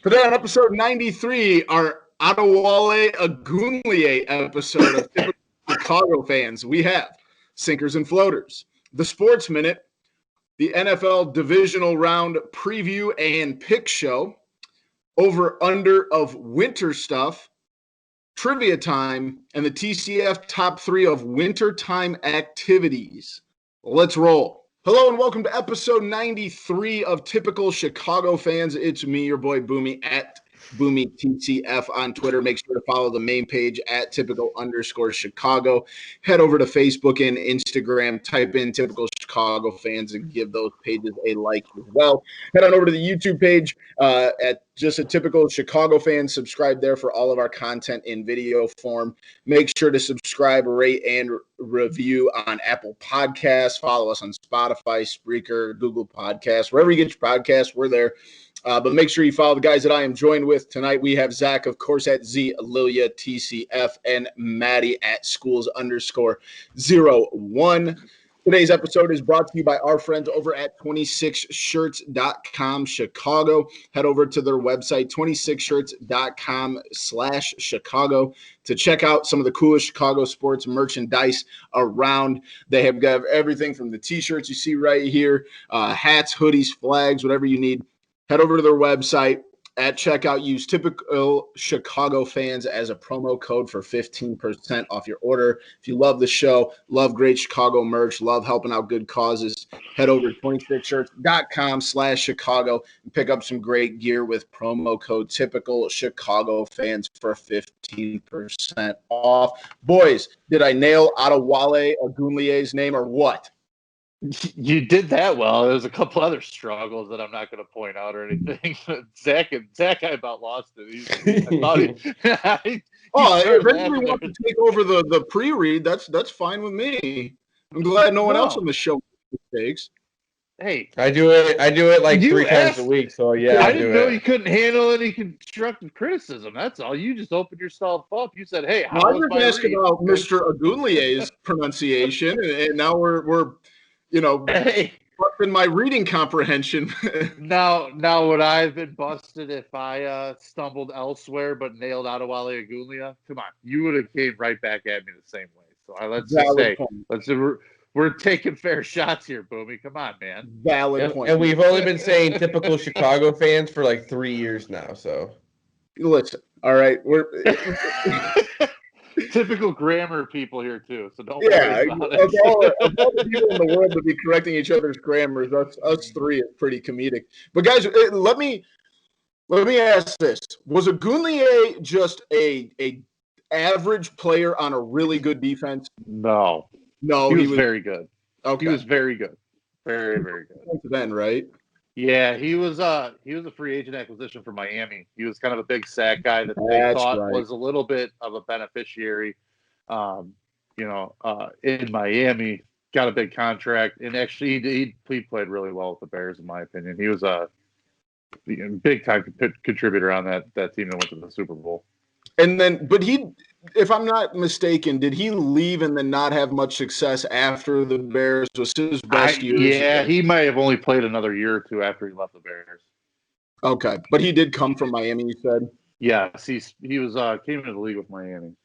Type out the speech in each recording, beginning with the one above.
Today on episode 93, our Adawale Ogunleye episode of Typical Chicago Fans, we have Sinkers and Floaters, the Sports Minute, the NFL Divisional Round Preview and Pick Show, Over-Under of Winter Stuff, Trivia Time, and the TCF Top 3 of Wintertime Activities. Let's roll. Hello and welcome to episode 93 of Typical Chicago Fans. It's me, your boy Boomy, at BoomyTCF on Twitter. Make sure to follow the main page at typical_Chicago. Head over to Facebook and Instagram. Type in Typical Chicago Fans and give those pages a like as well. Head on over to the YouTube page at just a Typical Chicago Fan. Subscribe there for all of our content in video form. Make sure to subscribe, rate, and review on Apple Podcasts. Follow us on Spotify, Spreaker, Google Podcasts. Wherever you get your podcasts, we're there. But make sure you follow the guys that I am joined with tonight. We have Zach, of course, at Lilia TCF, and Maddie at schools_01. Today's episode is brought to you by our friends over at 26shirts.com Chicago. Head over to their website, 26shirts.com/Chicago, to check out some of the coolest Chicago sports merchandise around. They have got everything from the t-shirts you see right here, hats, hoodies, flags, whatever you need. Head over to their website. At checkout, use Typical Chicago Fans as a promo code for 15% off your order. If you love the show, love great Chicago merch, love helping out good causes, head over to 26shirts.com/Chicago and pick up some great gear with promo code Typical Chicago Fans for 15% off. Boys, did I nail Adawale Ogunleye's name or what? You did that well. There's a couple other struggles that I'm not going to point out or anything. Zach, I about lost it. If anybody wants to take over the pre-read, that's fine with me. I'm glad no one else on the show makes mistakes. Hey, I do it like 3 times a week. So yeah, I didn't know you couldn't handle any constructive criticism. That's all. You just opened yourself up. You said, "Hey, how was my read?" About Mr. Ogunleye's pronunciation, and now we're in my reading comprehension. Now would I have been busted if I stumbled elsewhere but nailed Adawale Ogunleye? Come on, you would have came right back at me the same way. So let's just say, we're taking fair shots here, Boomy. Come on, man. Valid point. And we've only been saying Typical Chicago Fans for like 3 years now. So listen, all right, we're. Typical grammar people here too, so don't worry about it. Of all the people in the world to be correcting each other's grammars, us three is pretty comedic. But guys, let me ask this: was Ogunleye just a average player on a really good defense? No, he was very good. Okay, he was very good, very very good. Then, right? Yeah, he was a free agent acquisition for Miami. He was kind of a big sack guy that they thought was a little bit of a beneficiary, in Miami. Got a big contract, and actually he played really well with the Bears, in my opinion. He was a big time contributor on that team that went to the Super Bowl. And then, but if I'm not mistaken, did he leave and then not have much success after the Bears? Was his best years? Yeah, he might have only played another year or two after he left the Bears. Okay, but he did come from Miami, you said? Yes, he was came into the league with Miami.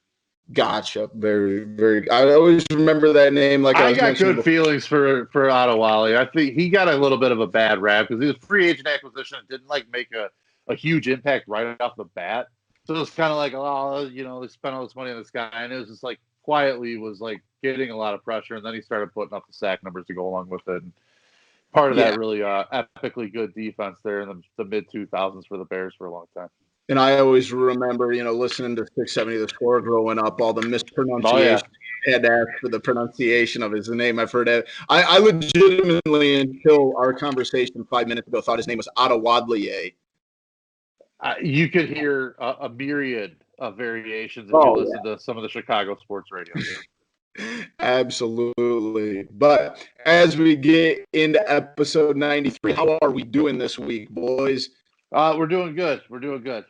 Gotcha. Very, very. I always remember that name. I got good feelings for Adawale. I think he got a little bit of a bad rap because he was free agent acquisition and didn't make a huge impact right off the bat. So it was kind of like, they spent all this money on this guy, and it was just quietly was getting a lot of pressure, and then he started putting up the sack numbers to go along with it. And part of that really epically good defense there in the mid-2000s for the Bears for a long time. And I always remember, listening to 670 The Score growing up, all the mispronunciation. I had to ask for the pronunciation of his name. I've heard it. I legitimately, until our conversation 5 minutes ago, thought his name was Adawale. You could hear a myriad of variations if you listen to some of the Chicago sports radio. Absolutely. But as we get into episode 93, how are we doing this week, boys? We're doing good. We got,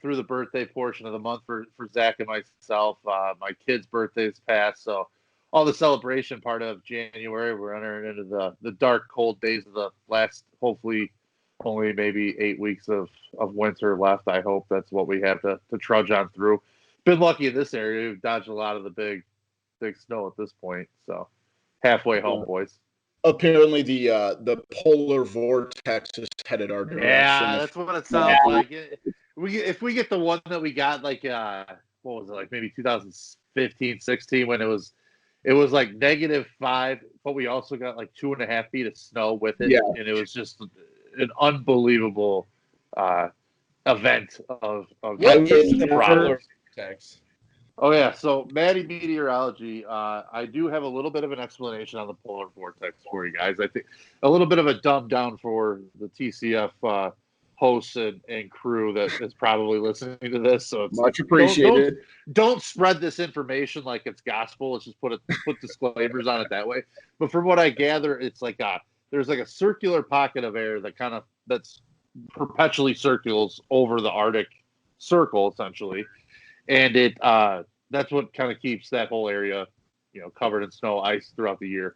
through the birthday portion of the month for Zach and myself. My kid's birthday's passed, so all the celebration part of January, we're entering into the dark, cold days of the last, hopefully, only maybe 8 weeks of winter left. I hope that's what we have to trudge on through. Been lucky in this area. We've dodged a lot of the big snow at this point. So halfway home, boys. Apparently, the polar vortex is headed our direction. Yeah, that's what it sounds like. If we get the one that we got, like what was it, like maybe 2015, 16, when it was like -5, but we also got like 2.5 feet of snow with it, and it was just an unbelievable event of what is the polar vortex? Oh, yeah. So, Maddie Meteorology, I do have a little bit of an explanation on the polar vortex for you guys. I think a little bit of a dumb down for the TCF hosts and crew that is probably listening to this. So it's much appreciated. Don't spread this information like it's gospel. Let's just put disclaimers on it that way. But from what I gather, it's like there's like a circular pocket of air that's perpetually circles over the Arctic Circle, essentially. And that's what kind of keeps that whole area, covered in snow, ice throughout the year.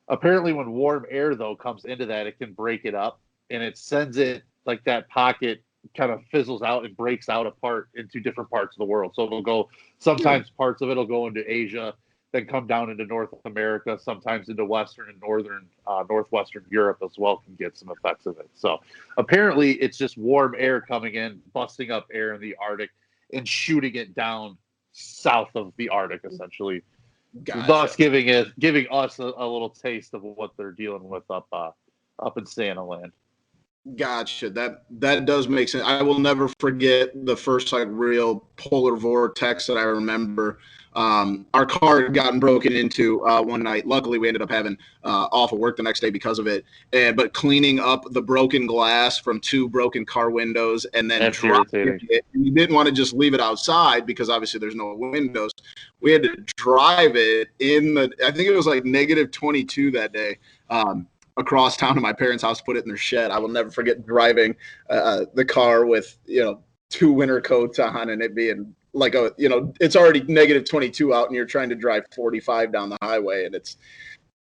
Apparently, when warm air, though, comes into that, it can break it up, and it sends it, like that pocket kind of fizzles out and breaks out apart into different parts of the world. So it'll go, sometimes parts of it will go into Asia, then come down into North America, sometimes into Western and Northwestern Europe as well can get some effects of it. So apparently, it's just warm air coming in, busting up air in the Arctic, and shooting it down south of the Arctic, essentially, thus giving us a little taste of what they're dealing with up in Santa Land. Gotcha. That does make sense. I will never forget the first real polar vortex that I remember. Our car had gotten broken into one night. Luckily, we ended up having off of work the next day because of it. But cleaning up the broken glass from 2 broken car windows and then dropping it. You didn't want to just leave it outside because obviously there's no windows. We had to drive it I think it was like -22 that day. Across town to my parents' house, put it in their shed. I will never forget driving the car with 2 winter coats on and it being like it's already -22 out and you're trying to drive 45 down the highway, and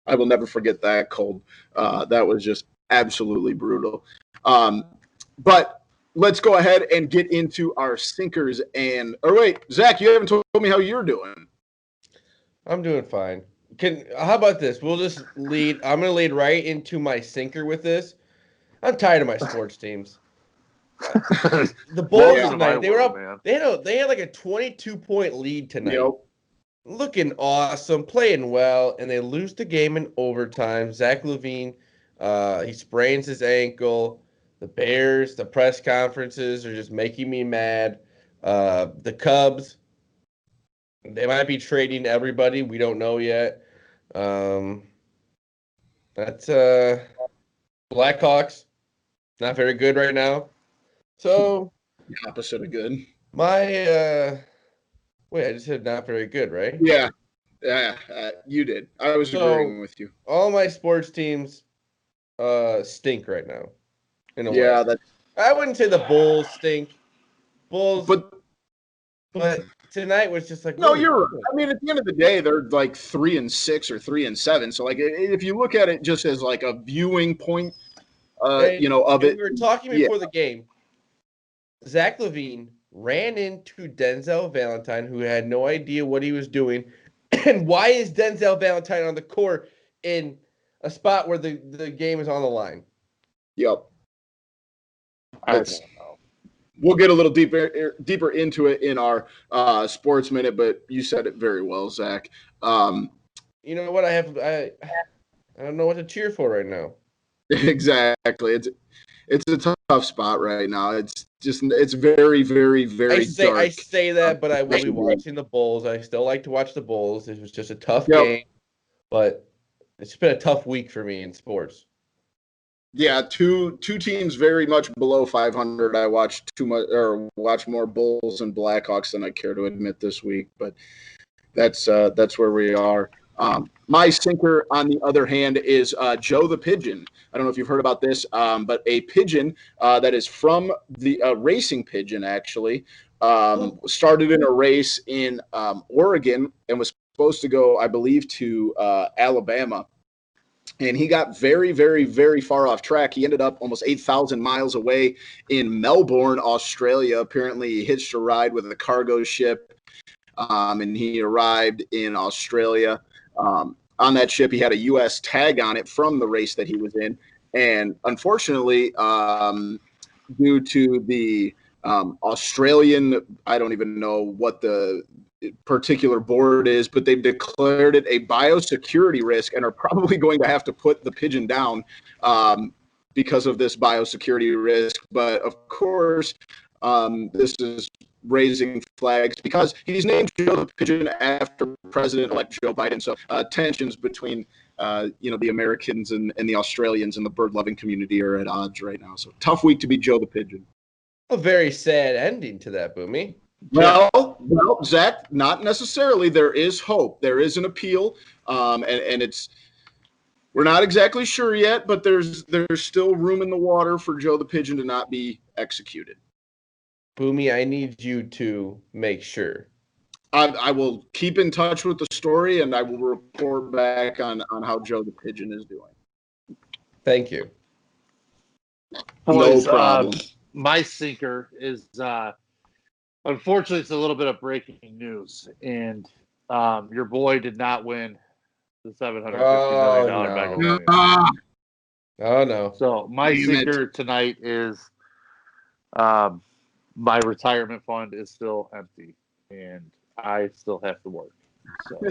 I will never forget that cold. That was just absolutely brutal. But let's go ahead and get into our sinkers. Wait, Zach, you haven't told me how you're doing. I'm doing fine. How about this? We'll just lead. I'm going to lead right into my sinker with this. I'm tired of my sports teams. The Bulls tonight, they were up. Man. They had like a 22-point lead tonight. Yep. Looking awesome, playing well, and they lose the game in overtime. Zach LaVine, he sprains his ankle. The Bears, the press conferences are just making me mad. The Cubs, they might be trading everybody. We don't know yet. That's Blackhawks, not very good right now. So the opposite of good. Wait, I just said not very good, right? Yeah, you did. I was agreeing with you. All my sports teams stink right now. In a way. I wouldn't say the Bulls stink. But tonight was just like, no, you're right. I mean, at the end of the day, they're like 3-6 or 3-7. So, like, if you look at it just as like a viewing point, of it. We were talking before the game. Zach LaVine ran into Denzel Valentine, who had no idea what he was doing. And why is Denzel Valentine on the court in a spot where the game is on the line? Yep. We'll get a little deeper into it in our sports minute, but you said it very well, Zach. You know what? I don't know what to cheer for right now. Exactly. It's a tough spot right now. It's very, very, very dark. I say that, but I will be watching the Bulls. I still like to watch the Bulls. It was just a tough game, but it's been a tough week for me in sports. Yeah, two teams very much below 500. I watched watch more Bulls and Blackhawks than I care to admit this week, but that's where we are. My sinker, on the other hand, is Joe the Pigeon. I don't know if you've heard about this, but a pigeon that is from the racing pigeon, actually, started in a race in Oregon and was supposed to go, I believe, to Alabama. And he got very, very, very far off track. He ended up almost 8,000 miles away in Melbourne, Australia. Apparently, he hitched a ride with a cargo ship, and he arrived in Australia. On that ship, he had a U.S. tag on it from the race that he was in. And unfortunately, due to the Australian, I don't even know what the particular board is, but they've declared it a biosecurity risk and are probably going to have to put the pigeon down because of this biosecurity risk. But of course, this is raising flags because he's named Joe the Pigeon after President-elect Joe Biden. So tensions between the Americans and the Australians and the bird-loving community are at odds right now. So tough week to be Joe the Pigeon. A very sad ending to that, Boomy. Well, Zach, not necessarily. There is hope. There is an appeal, and it's we're not exactly sure yet, but there's still room in the water for Joe the Pigeon to not be executed. Boomy, I need you to make sure. I will keep in touch with the story, and I will report back on how Joe the Pigeon is doing. Thank you. No problem. My sinker is, unfortunately, it's a little bit of breaking news, and your boy did not win the $750 million Mega Millions. Oh, no. So my sinker tonight is my retirement fund is still empty, and I still have to work. So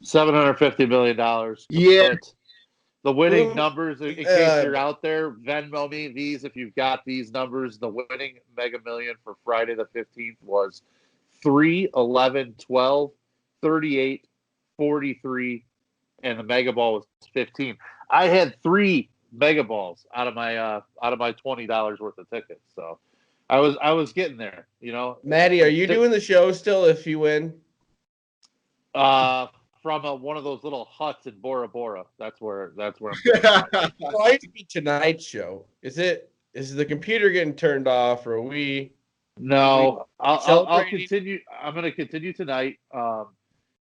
$750 million. Yeah. But the winning numbers, in case you're out there, Venmo me these if you've got these numbers. The winning Mega Million for Friday the 15th was 3, 11, 12, 38, 43, and the Mega Ball was 15. I had 3 Mega Balls out of my $20 worth of tickets. So I was getting there, Maddie, are you doing the show still if you win? From one of those little huts in Bora Bora. That's where I'm going. Why be tonight's show? Is the computer getting turned off, or are we? No, I'll continue. I'm going to continue tonight.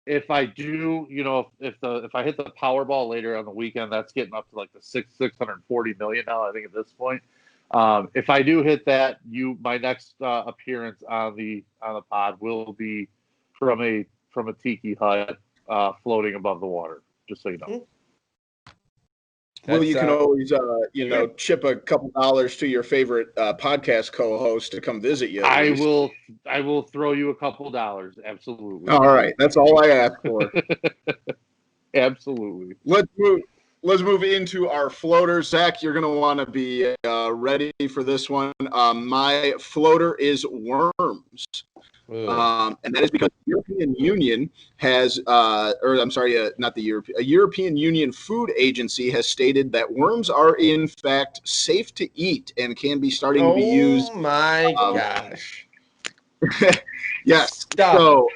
If I do, if I hit the Powerball later on the weekend, that's getting up to like the $640 million. I think at this point. If I do hit that, my next appearance on the pod will be from a tiki hut floating above the water. Just so you know. Well, you can always, chip a couple dollars to your favorite podcast co-host to come visit you. I will throw you a couple dollars. Absolutely. All right, that's all I ask for. Absolutely. Let's move into our floaters. Zach, you're going to want to be ready for this one. My floater is worms. And that is because the European Union has, not the European, a European Union food agency has stated that worms are in fact safe to eat and can be starting to be used. Oh my gosh! Yes. Stop. So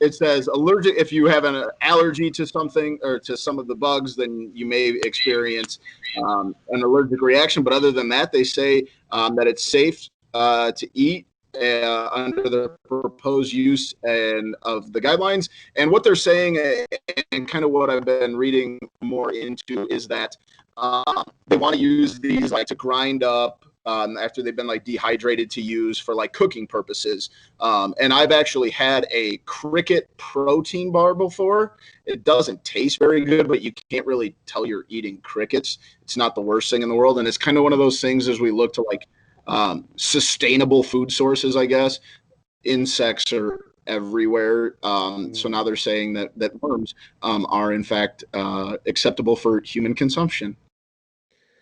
it says allergic. If you have an allergy to something or to some of the bugs, then you may experience an allergic reaction. But other than that, they say that it's safe to eat. Under the proposed use of the guidelines. And what they're saying, and kind of what I've been reading more into, is that they want to use these to grind up after they've been dehydrated to use for cooking purposes. And I've actually had a cricket protein bar before. It doesn't taste very good, but you can't really tell you're eating crickets. It's not the worst thing in the world. And it's kind of one of those things as we look to sustainable food sources, I guess. Insects are everywhere. So now they're saying that worms are in fact acceptable for human consumption.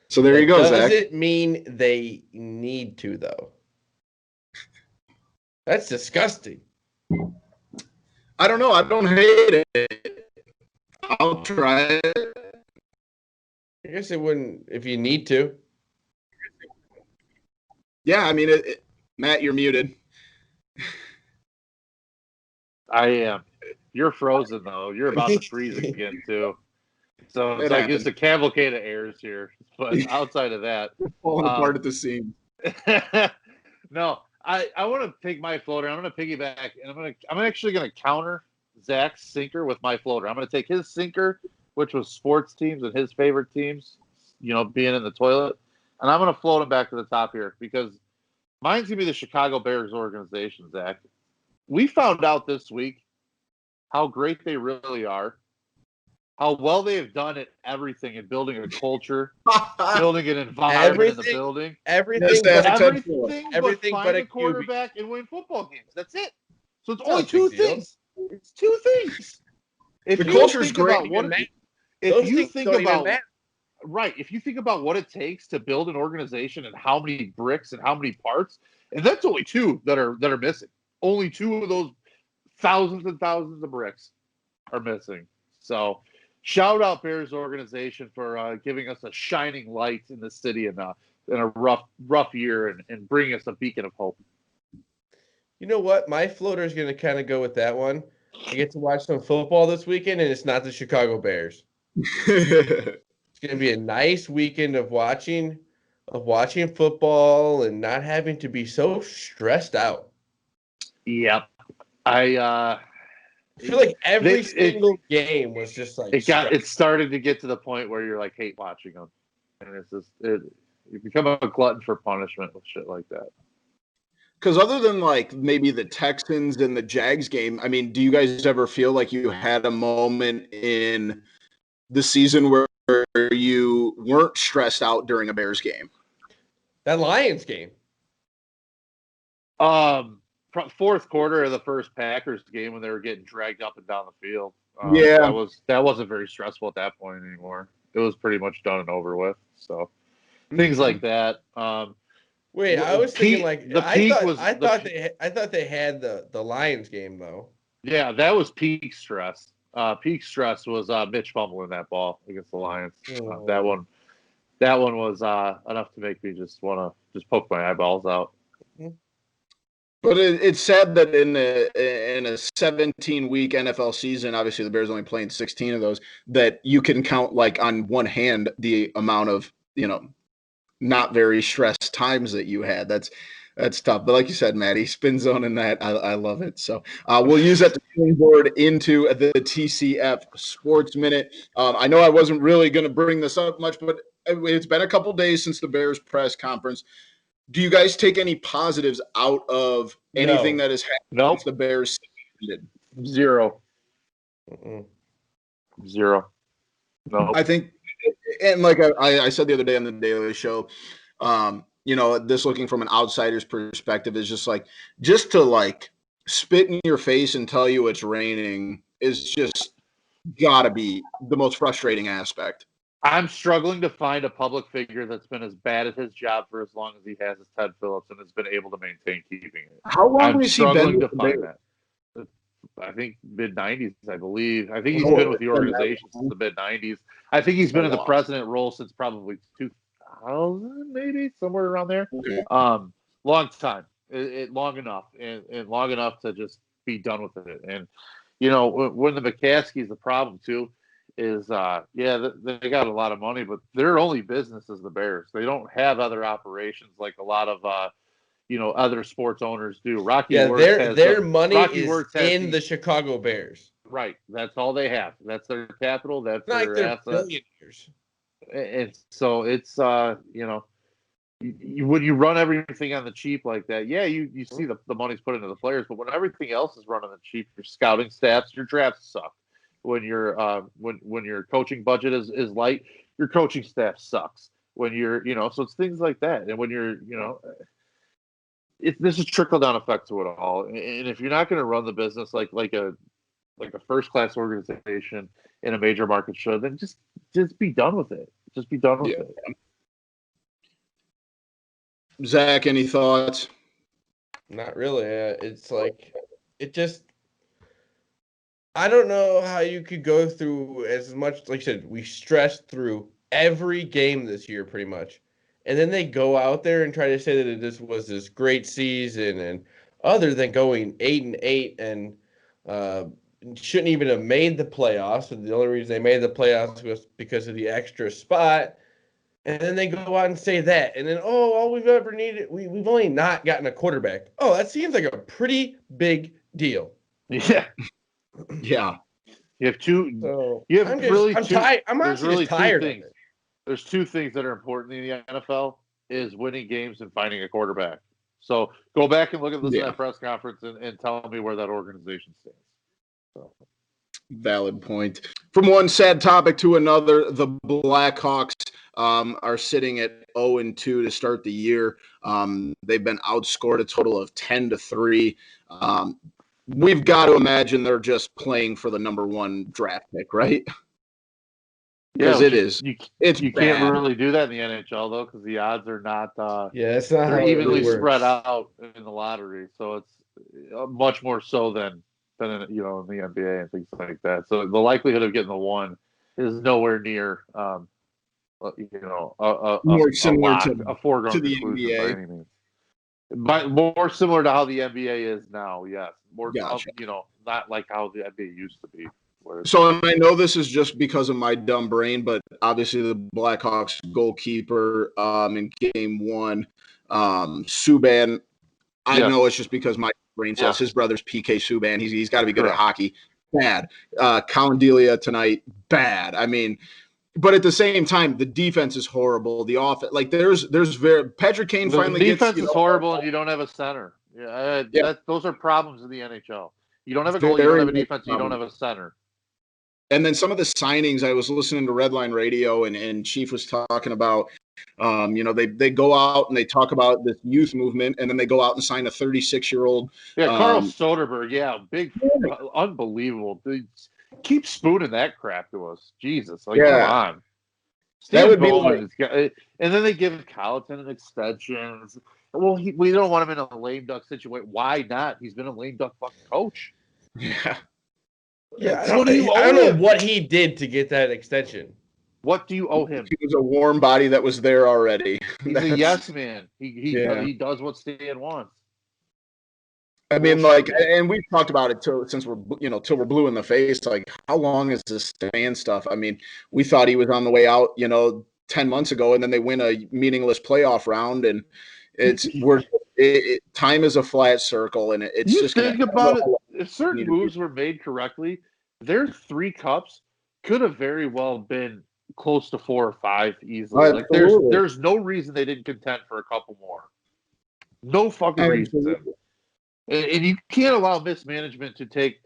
So there you go, Zach. Does it mean they need to, though? That's disgusting. I don't know. I don't hate it. I'll try it. I guess it wouldn't if you need to. Yeah, I mean, Matt, you're muted. I am. You're frozen, though. You're about to freeze again, too. So it's it's a cavalcade of airs here. But outside of that, falling apart at the seams. No, I want to take my floater. I'm going to piggyback, and I'm actually going to counter Zach's sinker with my floater. I'm going to take his sinker which was sports teams and his favorite teams, being in the toilet. And I'm going to float him back to the top here because mine's going to be the Chicago Bears organization, Zach. We found out this week how great they really are, how well they have done at everything in building a culture, building an environment in the building. Everything but find a quarterback and win football games. That's it. So it's only two things. It's two things. The culture's great. If you think about what it takes to build an organization and how many bricks and how many parts, and that's only two that are missing. Only two of those thousands and thousands of bricks are missing. So shout out Bears organization for giving us a shining light in the city in a rough year and bringing us a beacon of hope. You know what? My floater is going to kind of go with that one. I get to watch some football this weekend, and it's not the Chicago Bears. It's going to be a nice weekend of watching football and not having to be so stressed out. Yep. I feel like every single game was just like it started to get to the point where you're like hate watching them, and it's just you become a glutton for punishment with shit like that. Because other than like maybe the Texans and the Jags game, I mean, do you guys ever feel like you had a moment in the season where you weren't stressed out during a Bears game? That Lions game. Fourth quarter of the first Packers game when they were getting dragged up and down the field. That wasn't very stressful at that point anymore. It was pretty much done and over with. So things like that. Wait, I was thinking like I thought they had the Lions game though. Yeah, that was peak stress. Peak stress was Mitch fumbling that ball against the Lions. That one was enough to make me just want to poke my eyeballs out. But it's sad that in a 17-week NFL season, obviously the Bears only playing 16 of those, that you can count like on one hand the amount of not very stressed times that you had. That's tough. But like you said, Matty, spin zone in that, I love it. So we'll use that to springboard into the TCF Sports Minute. I know I wasn't really going to bring this up much, but it's been a couple days since the Bears press conference. Do you guys take any positives out of anything that has happened since the Bears ended? Zero. Zero. No. I think, and like I said the other day on the Daily Show, this looking from an outsider's perspective is just to spit in your face and tell you it's raining is just gotta be the most frustrating aspect. I'm struggling to find a public figure that's been as bad at his job for as long as he has as Ted Phillips and has been able to maintain keeping it. How long has he been struggling to find that? I think mid-90s, I believe. I think he's been with the organization since the mid-90s. I think he's been in the president role since probably 2000, maybe, somewhere around there. Long time. Long enough. And long enough to just be done with it. And, when the McCaskies, the problem, too, is, they got a lot of money, but their only business is the Bears. They don't have other operations like a lot of other sports owners do. Their money is in the Chicago Bears. Right. That's all they have. That's their capital. That's their assets. Billionaires. And so it's when you run everything on the cheap like that, you see the money's put into the players, but when everything else is run on the cheap, your scouting stats, your drafts suck. When when your coaching budget is light, your coaching staff sucks. When you're so it's things like that. And when you're this is trickle down effect to it all. And if you're not going to run the business like a first class organization in a major market should, then just be done with it. Just be done with it. Zach, any thoughts? Not really. It's like I don't know how you could go through as much. Like I said, we stressed through every game this year pretty much. And then they go out there and try to say that this was this great season, and other than going 8-8 and shouldn't even have made the playoffs. And the only reason they made the playoffs was because of the extra spot. And then they go out and say that, and then all we've ever needed, we've only not gotten a quarterback. Oh, that seems like a pretty big deal. Yeah. Yeah. You have two. So You have I'm really two. tired. I'm There's honestly really just tired two of things. it. There's two things that are important in the NFL: is winning games and finding a quarterback. So go back and listen to that press conference and tell me where that organization stands. So. Valid point. From one sad topic to another, the Blackhawks are sitting at 0-2 to start the year. They've been outscored a total of 10-3. We've got to imagine they're just playing for the number one draft pick, right? Because it is. You can't really do that in the NHL though, because the odds are not. It's not they're how evenly it spread out in the lottery, so it's much more so than in, in the NBA and things like that. So the likelihood of getting the one is nowhere near, more similar a foregone the conclusion NBA. by any means. But more similar to how the NBA is now, yes. More, gotcha. Not like how the NBA used to be. So, and I know this is just because of my dumb brain, but obviously the Blackhawks goalkeeper in game one, Subban, I know it's just because my brain cells, his brother's PK Subban, he's got to be good at hockey. Bad. Colin Delia tonight, bad. I mean, but at the same time, the defense is horrible. The offense, like there's Patrick Kane finally gets. The defense is horrible, and you don't have a center. Those are problems in the NHL. You don't have a goalie, you don't have a defense, you don't have a center. And then some of the signings, I was listening to Redline Radio, and Chief was talking about, they go out and they talk about this youth movement, and then they go out and sign a 36-year-old. Yeah, Carl Soderberg, big, unbelievable. Keep spooning that crap to us. Jesus, come on. That would be and then they give Colleton an extension. Well, we don't want him in a lame duck situation. Why not? He's been a lame duck fucking coach. Yeah. Yeah, I don't know what he did to get that extension. What do you owe him? He was a warm body that was there already. He's a yes man. He does what Stan wants. I mean, and we've talked about it till we're blue in the face. Like, how long is this Stan stuff? I mean, we thought he was on the way out, 10 months ago, and then they win a meaningless playoff round, and time is a flat circle, and it's you just think about it. If certain moves were made correctly, their 3 cups could have very well been close to 4 or 5 easily. Like there's no reason they didn't contend for a couple more. No fucking reason. And you can't allow mismanagement to take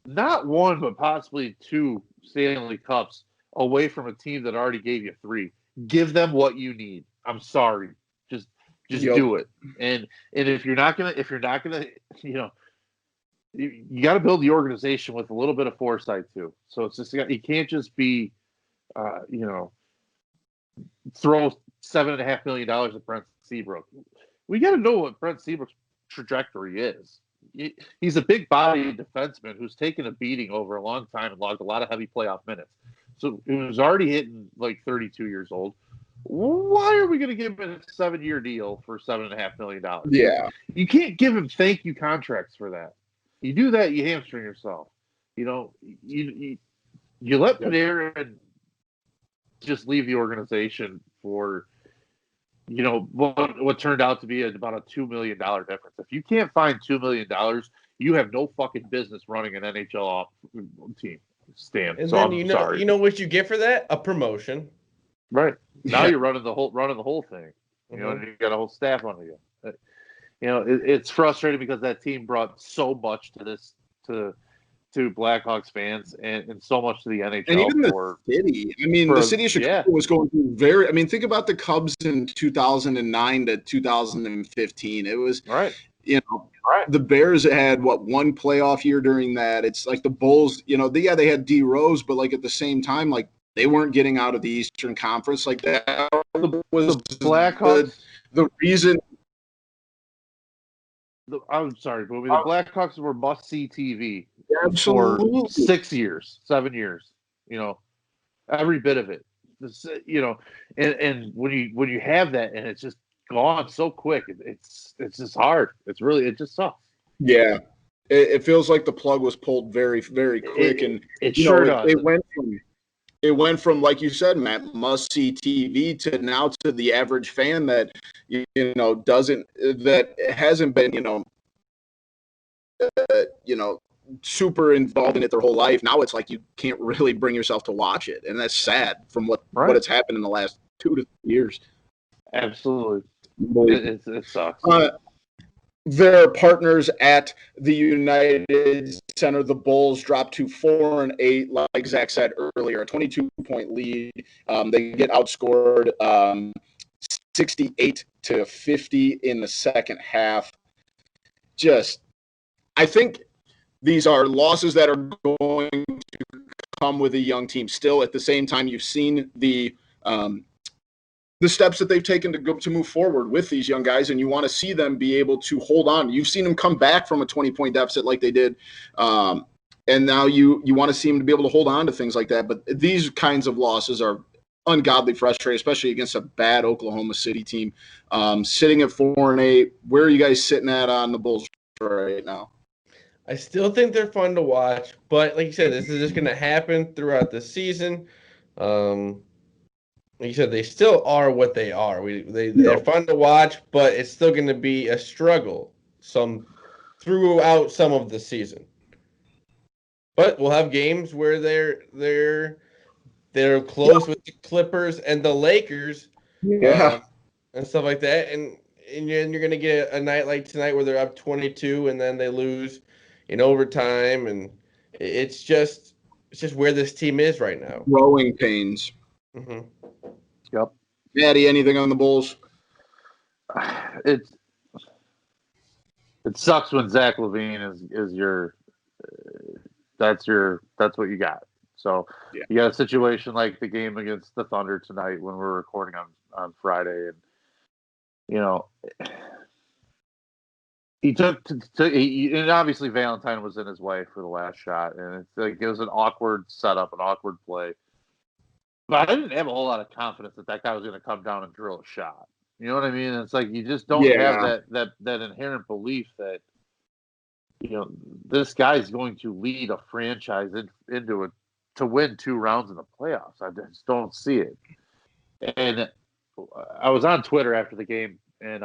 not 1 but possibly 2 Stanley Cups away from a team that already gave you 3. Give them what you need. I'm sorry. Just do it. And if you're not gonna, you got to build the organization with a little bit of foresight too. So it's just you can't just be, throw $7.5 million at Brent Seabrook. We got to know what Brent Seabrook's trajectory is. He's a big body defenseman who's taken a beating over a long time and logged a lot of heavy playoff minutes. So he was already hitting like 32 years old. Why are we going to give him a 7-year deal for $7.5 million? Yeah, you can't give him thank you contracts for that. You do that, you hamstring yourself. You let Panarin just leave the organization for what turned out to be about a $2 million difference. If you can't find $2 million, you have no fucking business running an NHL team. Stan. And so then I'm sorry. You know what you get for that? A promotion. Right. Now you're running the whole thing. And you got a whole staff under you. It's frustrating because that team brought so much to Blackhawks fans and so much to the NHL. And even the city. I mean, the city of Chicago was going through think about the Cubs in 2009 to 2015. It was the Bears had one playoff year during that. It's like the Bulls, they had D Rose, but like at the same time, like they weren't getting out of the Eastern Conference like that. Was the Blackhawks the reason? I'm sorry, Booby. The Blackhawks were must-see TV for 6 years, 7 years. Every bit of it. And when you have that and it's just gone so quick, it's just hard. It just sucks. Yeah, it feels like the plug was pulled very, very quick, and it sure does. It went from, like you said, Matt, must-see TV to now to the average fan that hasn't been super involved in it their whole life. Now it's like you can't really bring yourself to watch it, and that's sad from what has happened in the last 2 to 3 years. Absolutely, it sucks. Their partners at the United Center, the Bulls, dropped to 4-8, like Zach said earlier, a 22-point lead. They get outscored 68-50 in the second half. I think these are losses that are going to come with a young team. Still, at the same time, you've seen the steps that they've taken to move forward with these young guys, and you want to see them be able to hold on. You've seen them come back from a 20-point deficit like they did, and now you want to see them to be able to hold on to things like that. But these kinds of losses are ungodly frustrating, especially against a bad Oklahoma City team. Sitting at 4-8, where are you guys sitting at on the Bulls right now? I still think they're fun to watch, but like you said, this is just going to happen throughout the season. Like you said, they still are what they are. They're fun to watch, but it's still going to be a struggle throughout some of the season. But we'll have games where they're close with the Clippers and the Lakers, and stuff like that. And you're going to get a night like tonight where they're up 22 and then they lose in overtime, and it's just where this team is right now. Growing pains. Mm-hmm. Yep. Maddie, anything on the Bulls? It sucks when Zach LaVine is your that's what you got. So you got a situation like the game against the Thunder tonight when we're recording on Friday, and he and obviously Valentine was in his way for the last shot, and it's like it was an awkward setup, an awkward play. But I didn't have a whole lot of confidence that guy was going to come down and drill a shot. You know what I mean? It's like you just don't have that inherent belief that this guy's going to lead a franchise into to win 2 rounds in the playoffs. I just don't see it. And I was on Twitter after the game and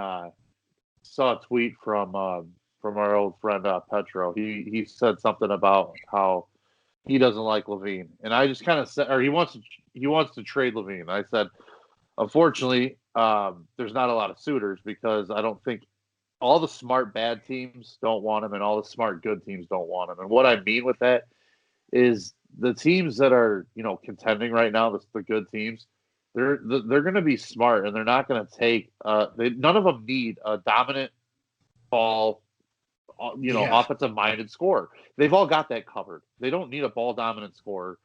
saw a tweet from our old friend Petro. He said something about how he doesn't like LaVine, and I just kind of said, or he wants to trade LaVine. I said, unfortunately, there's not a lot of suitors because I don't think all the smart bad teams don't want him, and all the smart good teams don't want him. And what I mean with that is the teams that are contending right now, the good teams, they're going to be smart, and they're not going to take. None of them need a dominant ball. Offensive-minded scorer. They've all got that covered. They don't need a ball-dominant scorer,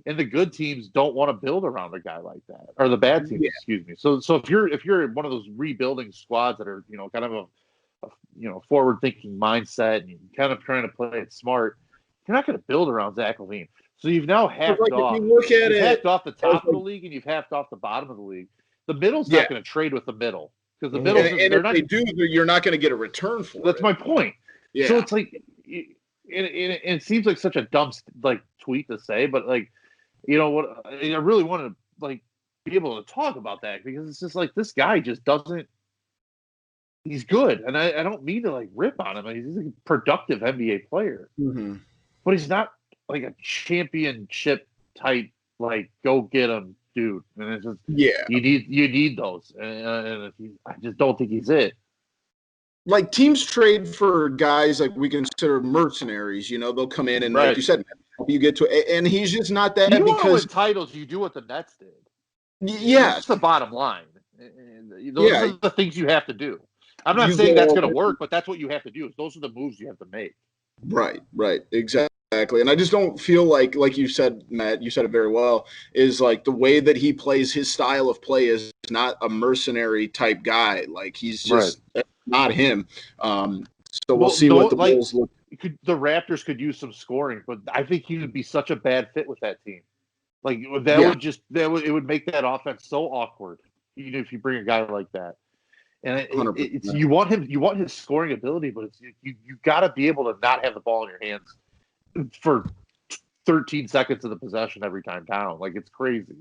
and the good teams don't want to build around a guy like that, or the bad teams, excuse me. So if you're one of those rebuilding squads that are kind of a forward-thinking mindset and kind of trying to play it smart, you're not going to build around Zach LaVine. So you've now hacked off. You've hacked off the top of the league, and you've hacked off the bottom of the league. The middle's not going to trade with the middle because the middle. And if they do, you're not going to get a return for it. That's my point. Yeah. So it's like, it seems like such a dumb tweet to say, but what I really want to be able to talk about that because it's just like this guy just doesn't. He's good, and I don't mean to rip on him. He's a productive NBA player, but he's not like a championship type go get him dude. And it's just you need those, and I just don't think he's it. Like teams trade for guys like we consider mercenaries. They'll come in and like you said, you get to, and he's just not that because titles. You do what the Nets did. Yes, that's the bottom line. Those are the things you have to do. I'm not saying that's going to work, but that's what you have to do. Those are the moves you have to make. Right, exactly. And I just don't feel like you said, Matt, you said it very well, is like the way that he plays, his style of play is not a mercenary type guy. Like he's just not him. So we'll see what the Bulls look. The Raptors could use some scoring, but I think he would be such a bad fit with that team. It would make that offense so awkward, even if you bring a guy like that. And it's you want his scoring ability, but you got to be able to not have the ball in your hands for 13 seconds of the possession every time down. It's crazy.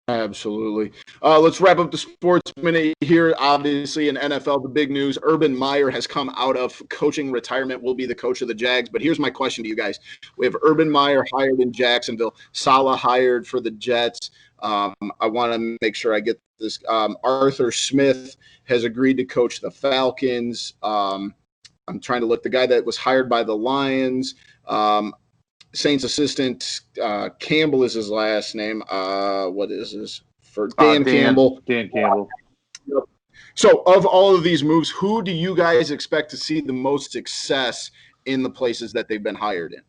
I Absolutely. Let's wrap up the sports minute here. Obviously, in NFL, the big news: Urban Meyer has come out of coaching retirement. Will be the coach of the Jags. But here's my question to you guys: we have Urban Meyer hired in Jacksonville, Saleh hired for the Jets. I want to make sure I get this. Arthur Smith has agreed to coach the Falcons. I'm trying to look. The guy that was hired by the Lions. Saints assistant Campbell is his last name. What is this? For Dan Campbell. Dan Campbell. So, of all of these moves, who do you guys expect to see the most success in the places that they've been hired in?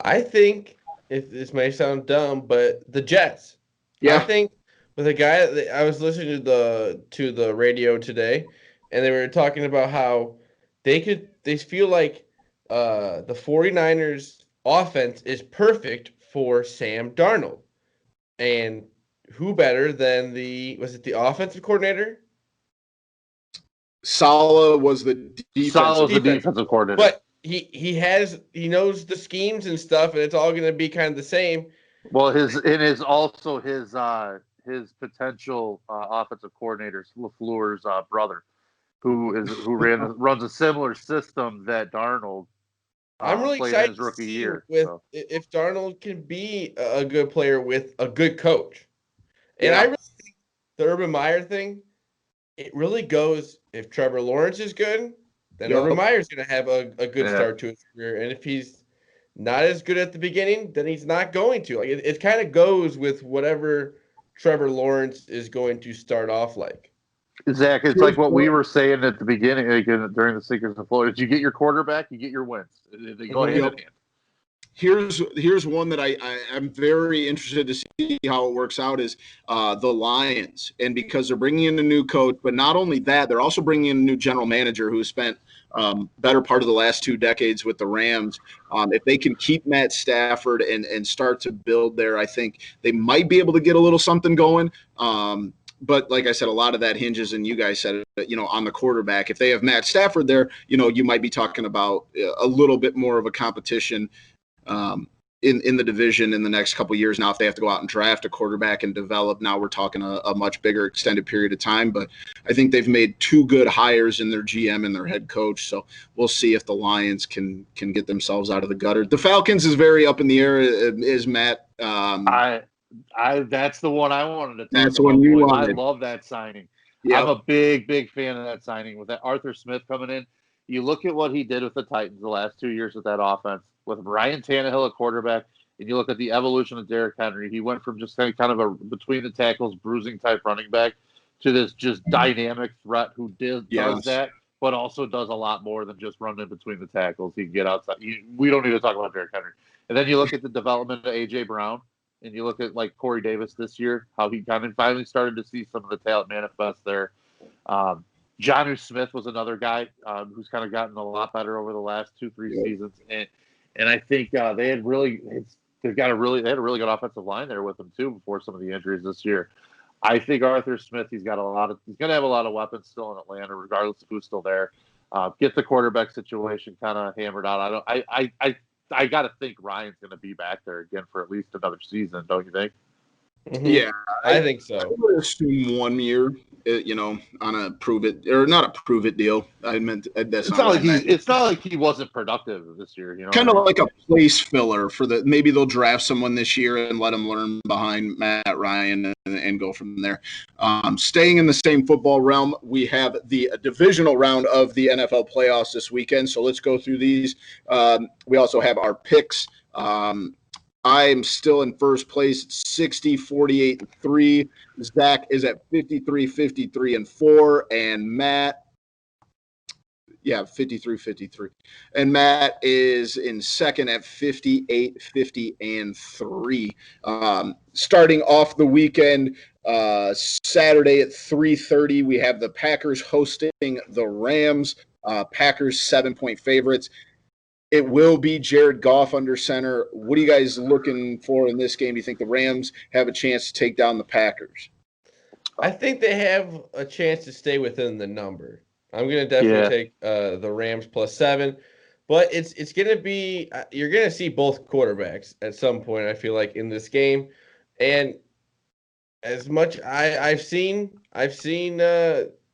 I think, if this may sound dumb, but the Jets. Yeah. I think with a guy, I was listening to the radio today, and they were talking about how they feel like the 49ers offense is perfect for Sam Darnold. And who better than the offensive coordinator? Saleh was the defensive coordinator. But he knows the schemes and stuff, and it's all going to be kind of the same. Well, his potential offensive coordinator, LaFleur's brother, who runs a similar system that Darnold I'm really played excited in his rookie year. If Darnold can be a good player with a good coach. And Yeah. I really think the Urban Meyer thing, it really goes, if Trevor Lawrence is good, then Urban Meyer's going to have a good start to his career. And if he's not as good at the beginning, then he's not going to. Like it kind of goes with whatever Trevor Lawrence is going to start off like. Zach, it's like what we were saying at the beginning, during the Sinkers and Floaters. You get your quarterback, you get your wins. They go hand in hand. Here's one that I'm very interested to see how it works out is the Lions. And because they're bringing in a new coach, but not only that, they're also bringing in a new general manager who has spent better part of the last 2 decades with the Rams. If they can keep Matt Stafford and start to build there, I think they might be able to get a little something going. But like I said, a lot of that hinges, and you guys said it, on the quarterback. If they have Matt Stafford there, you might be talking about a little bit more of a competition in the division in the next couple of years. Now, if they have to go out and draft a quarterback and develop, now we're talking a much bigger extended period of time. But I think they've made 2 good hires in their GM and their head coach. So we'll see if the Lions can get themselves out of the gutter. The Falcons is very up in the air. Is Matt? That's the one I wanted to talk That's about. One you wanted. I love that signing. Yep. I'm a big fan of that signing. With that Arthur Smith coming in, you look at what he did with the Titans the last 2 years with that offense, with Ryan Tannehill at quarterback, and you look at the evolution of Derrick Henry. He went from just kind of a between the tackles, bruising type running back to this just dynamic threat who does that, but also does a lot more than just running between the tackles. He can get outside. We don't need to talk about Derrick Henry. And then you look at the development of A.J. Brown. And you look at like Corey Davis this year, how he kind of finally started to see some of the talent manifest there. Jonnu Smith was another guy who's kind of gotten a lot better over the last 2-3 seasons, and I think they had a really good offensive line there with them too before some of the injuries this year. I think Arthur Smith, he's going to have a lot of weapons still in Atlanta, regardless of who's still there. Get the quarterback situation kind of hammered out. I got to think Ryan's going to be back there again for at least another season, don't you think? Mm-hmm. Yeah, I think so. I would assume 1 year, on a prove it or not a prove it deal. I meant that's it's not like he wasn't productive this year. Kind of like a place filler for maybe they'll draft someone this year and let him learn behind Matt Ryan and go from there. Staying in the same football realm, we have the divisional round of the NFL playoffs this weekend. So let's go through these. We also have our picks. I'm still in first place, 60, 48, and 3. Zach is at 53, 53, and 4. And Matt, 53, 53. And Matt is in second at 58, 50, and 3. Starting off the weekend, Saturday at 3:30, we have the Packers hosting the Rams. Packers 7-point favorites. It will be Jared Goff under center. What are you guys looking for in this game? Do you think the Rams have a chance to take down the Packers? I think they have a chance to stay within the number. I'm going to definitely take the Rams +7. But it's going to be – you're going to see both quarterbacks at some point, I feel like, in this game. And as much I've seen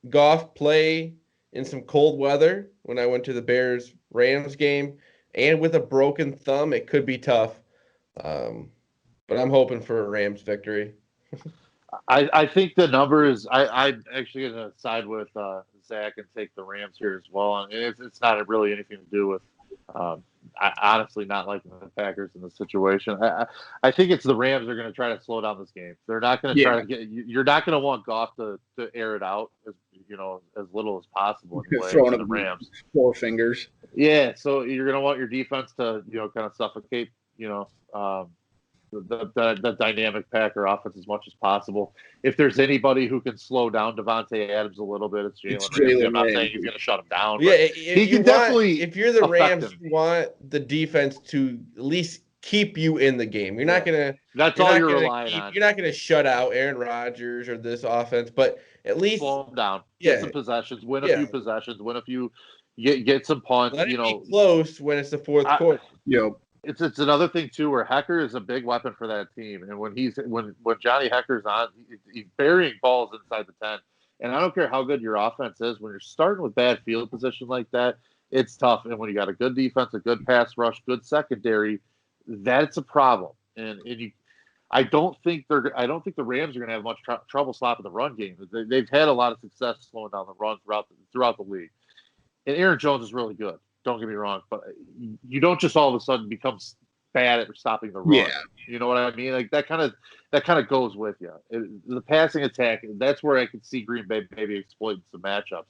Goff play in some cold weather when I went to the Bears Rams game, and with a broken thumb, it could be tough. But I'm hoping for a Rams victory. I think the numbers. I'm actually going to side with Zach and take the Rams here as well. And it's not really anything to do with. Honestly, not liking the Packers in this situation. I think it's the Rams are going to try to slow down this game. They're not going to try to get. You're not going to want Goff to air it out as little as possible. Anyway, Throwing the Rams 4 fingers. Yeah, so you're going to want your defense to kind of suffocate the dynamic Packer offense as much as possible. If there's anybody who can slow down Devontae Adams a little bit, it's Jalen Ramsey. I'm not saying he's going to shut him down. Yeah, if you're the Rams, him. you want the defense to at least keep you in the game. You're not going to. That's all you're relying on. You're not going to shut out Aaron Rodgers or this offense, but at least slow them down. Get some possessions. Win a few possessions. Win a few. Get some punts. Let it be close when it's the fourth quarter. It's another thing too, where Hecker is a big weapon for that team, and when Johnny Hecker's on, he's burying balls inside the 10. And I don't care how good your offense is, when you're starting with bad field position like that, it's tough. And when you got a good defense, a good pass rush, good secondary, that's a problem. I don't think the Rams are going to have much trouble stopping the run game. They've had a lot of success slowing down the run throughout the league. And Aaron Jones is really good. Don't get me wrong, but you don't just all of a sudden become bad at stopping the run. Yeah. You know what I mean? Like that kind of goes with you. The passing attack, that's where I could see Green Bay maybe exploiting some matchups.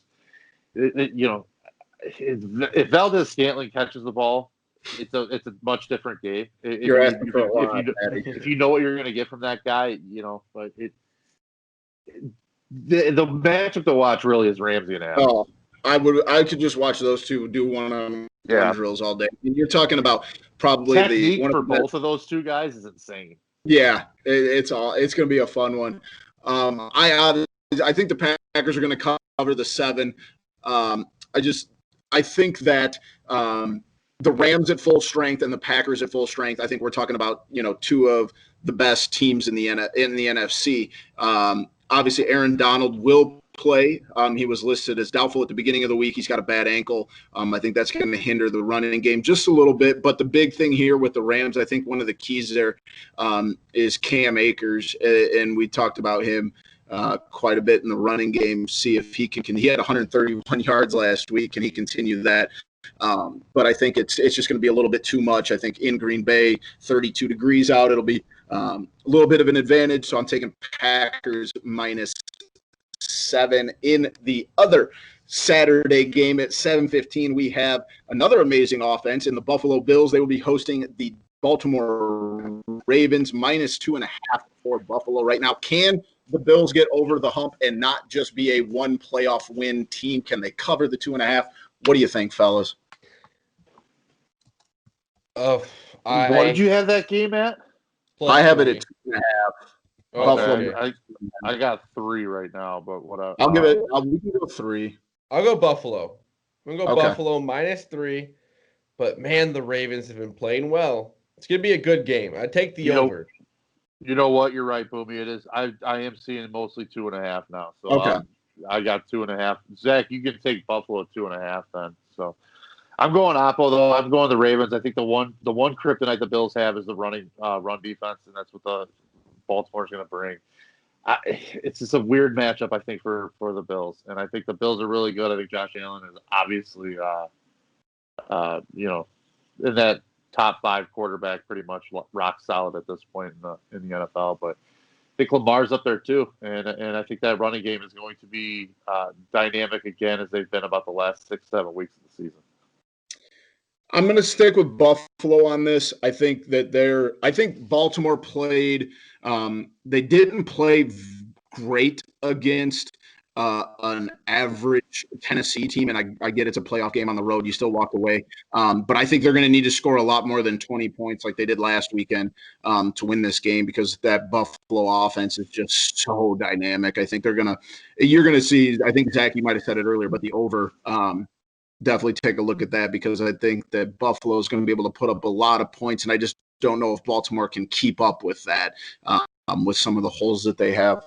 If Valdez Scantling catches the ball, it's a much different game. If you know what you're going to get from that guy, but the matchup to watch really is Ramsey and Adams. Oh. I could just watch those two do one-on-one drills all day. You're talking about probably technique for both of those two guys is insane. Yeah, it's going to be a fun one. I think the Packers are going to cover the 7. I think that the Rams at full strength and the Packers at full strength. I think we're talking about two of the best teams in the NFC. Obviously, Aaron Donald will play. He was listed as doubtful at the beginning of the week. He's got a bad ankle. I think that's going to hinder the running game just a little bit. But the big thing here with the Rams, I think one of the keys there is Cam Akers, and we talked about him quite a bit in the running game. See if he can. He had 131 yards last week. Can he continue that? But I think it's just going to be a little bit too much. I think in Green Bay, 32 degrees out, it'll be a little bit of an advantage. So I'm taking Packers -7 in the other Saturday game at 7:15. We have another amazing offense in the Buffalo Bills. They will be hosting the Baltimore Ravens, -2.5 for Buffalo right now. Can the Bills get over the hump and not just be a one playoff win team? Can they cover the 2.5? What do you think, fellas? What did you have that game at? I have it at 2.5. Okay. I got 3 right now, but what I'll give it. We can go 3. I'll go Buffalo. I'm gonna go Buffalo -3. But man, the Ravens have been playing well. It's gonna be a good game. I take the over. You know what? You're right, Boomy. It is. I am seeing mostly 2.5 now. So okay. I got 2.5. Zach, you can take Buffalo at 2.5 then. So I'm going Oppo though. I'm going the Ravens. I think the one kryptonite the Bills have is the run defense, and that's what the Baltimore's going to bring. It's just a weird matchup, I think, for the Bills, and I think the Bills are really good. I think Josh Allen is obviously, in that top 5 quarterback, pretty much rock solid at this point in the NFL. But I think Lamar's up there too, and I think that running game is going to be dynamic again, as they've been about the last 6-7 weeks of the season. I'm going to stick with Buffalo on this. I think Baltimore played. They didn't play great against an average Tennessee team, and I get it's a playoff game on the road. You still walk away, but I think they're going to need to score a lot more than 20 points like they did last weekend to win this game, because that Buffalo offense is just so dynamic. I think you're going to see. I think Zach, you might have said it earlier, but the over. Definitely take a look at that, because I think that Buffalo is going to be able to put up a lot of points, and I just don't know if Baltimore can keep up with that. with some of the holes that they have.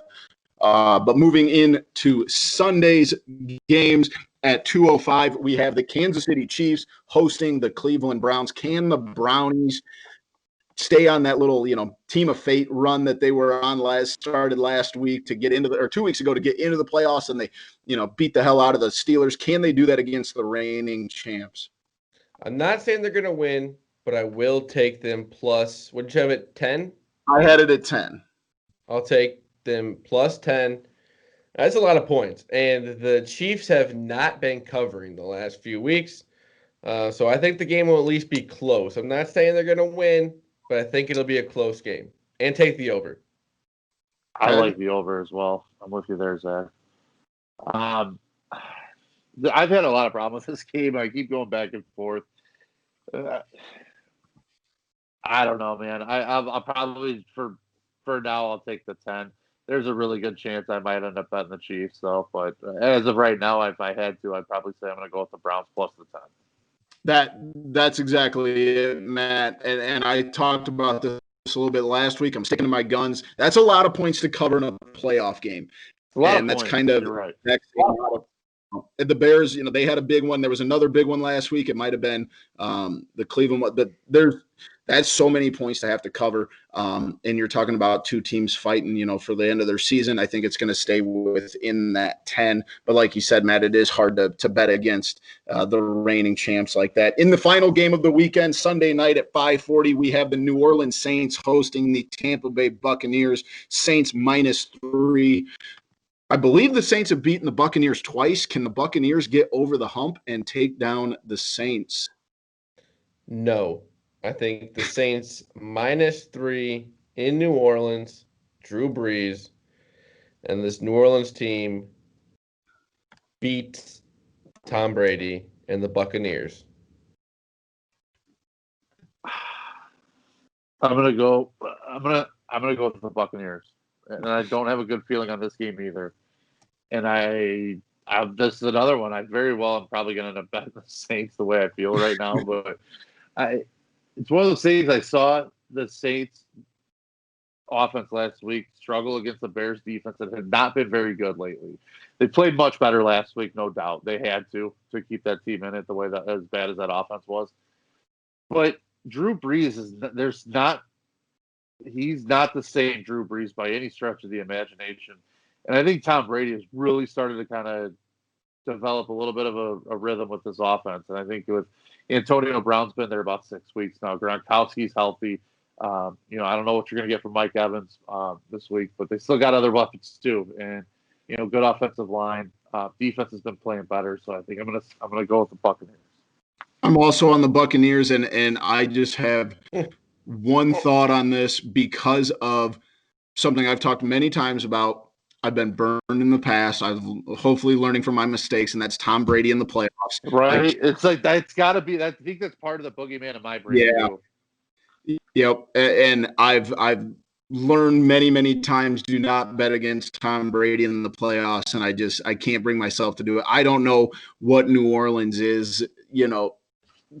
But moving into Sunday's games at 2:05, we have the Kansas City Chiefs hosting the Cleveland Browns. Can the Brownies stay on that little, team of fate run that they were on started last week to get into or 2 weeks ago to get into the playoffs, and they, beat the hell out of the Steelers? Can they do that against the reigning champs? I'm not saying they're going to win, but I will take them plus. What did you have at 10? I had it at 10. I'll take them plus 10. That's a lot of points. And the Chiefs have not been covering the last few weeks. So I think the game will at least be close. I'm not saying they're going to win, but I think it'll be a close game. And take the over. I like the over as well. I'm with you there, Zach. I've had a lot of problems with this game. I keep going back and forth. I don't know, man. I'll probably for now I'll take the 10. There's a really good chance I might end up betting the Chiefs, though. But as of right now, if I had to, I'd probably say I'm going to go with the Browns plus the 10. That's exactly it, Matt. And I talked about this a little bit last week. I'm sticking to my guns. That's a lot of points to cover in a playoff game. And that's kind of right. The Bears, they had a big one. There was another big one last week. It might have been the Cleveland one. But that's so many points to have to cover. And you're talking about two teams fighting, for the end of their season. I think it's going to stay within that 10. But like you said, Matt, it is hard to bet against the reigning champs like that. In the final game of the weekend, Sunday night at 5:40, we have the New Orleans Saints hosting the Tampa Bay Buccaneers. Saints -3. I believe the Saints have beaten the Buccaneers twice. Can the Buccaneers get over the hump and take down the Saints? No. I think the Saints -3 in New Orleans, Drew Brees, and this New Orleans team beats Tom Brady and the Buccaneers. I'm gonna go with the Buccaneers, and I don't have a good feeling on this game either. And this is another one. I very well am probably gonna end up betting the Saints the way I feel right now, but it's one of those things. I saw the Saints offense last week struggle against the Bears defense that had not been very good lately. They played much better last week, no doubt. They had to keep that team in it the way that as bad as that offense was. But Drew Brees he's not the same Drew Brees by any stretch of the imagination. And I think Tom Brady has really started to kind of develop a little bit of a rhythm with this offense. And I think with Antonio Brown's been there about 6 weeks now. Gronkowski's healthy. I don't know what you're going to get from Mike Evans this week, but they still got other weapons too. And, good offensive line. Defense has been playing better. So I think I'm gonna go with the Buccaneers. I'm also on the Buccaneers, and I just have one thought on this because of something I've talked many times about. I've been burned in the past. I'm hopefully learning from my mistakes, and that's Tom Brady in the playoffs. Right. It's like that's got to be. I think that's part of the boogeyman in my brain. Yeah. Too. Yep. And I've learned many times do not bet against Tom Brady in the playoffs, and I can't bring myself to do it. I don't know what New Orleans is,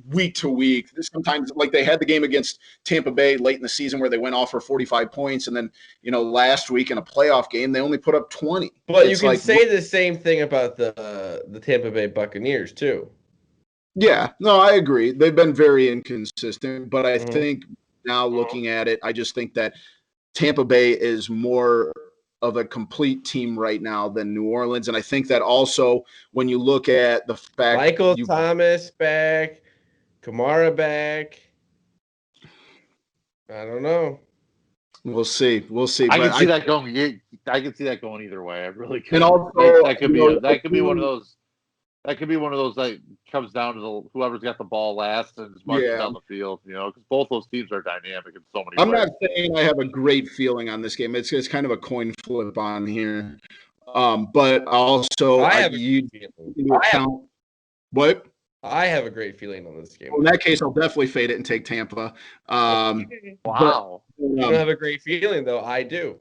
week to week. Sometimes, like they had the game against Tampa Bay late in the season where they went off for 45 points, and then last week in a playoff game they only put up 20. But you can say the same thing about the Tampa Bay Buccaneers too. Yeah, no, I agree. They've been very inconsistent, but I think now looking at it, I just think that Tampa Bay is more of a complete team right now than New Orleans, and I think that also when you look at the fact Michael Thomas back. Kamara back. I don't know. We'll see. I can see that going. I can see that going either way. I really can. And also, that could be one of those. That could be one of those that comes down to whoever's got the ball last and is marching down the field. Because both those teams are dynamic in so many ways. I'm not saying I have a great feeling on this game. It's kind of a coin flip on here. But also, I have a huge feeling. What? I have a great feeling on this game. Well, in that case, I'll definitely fade it and take Tampa. Wow. You don't have a great feeling, though. I do.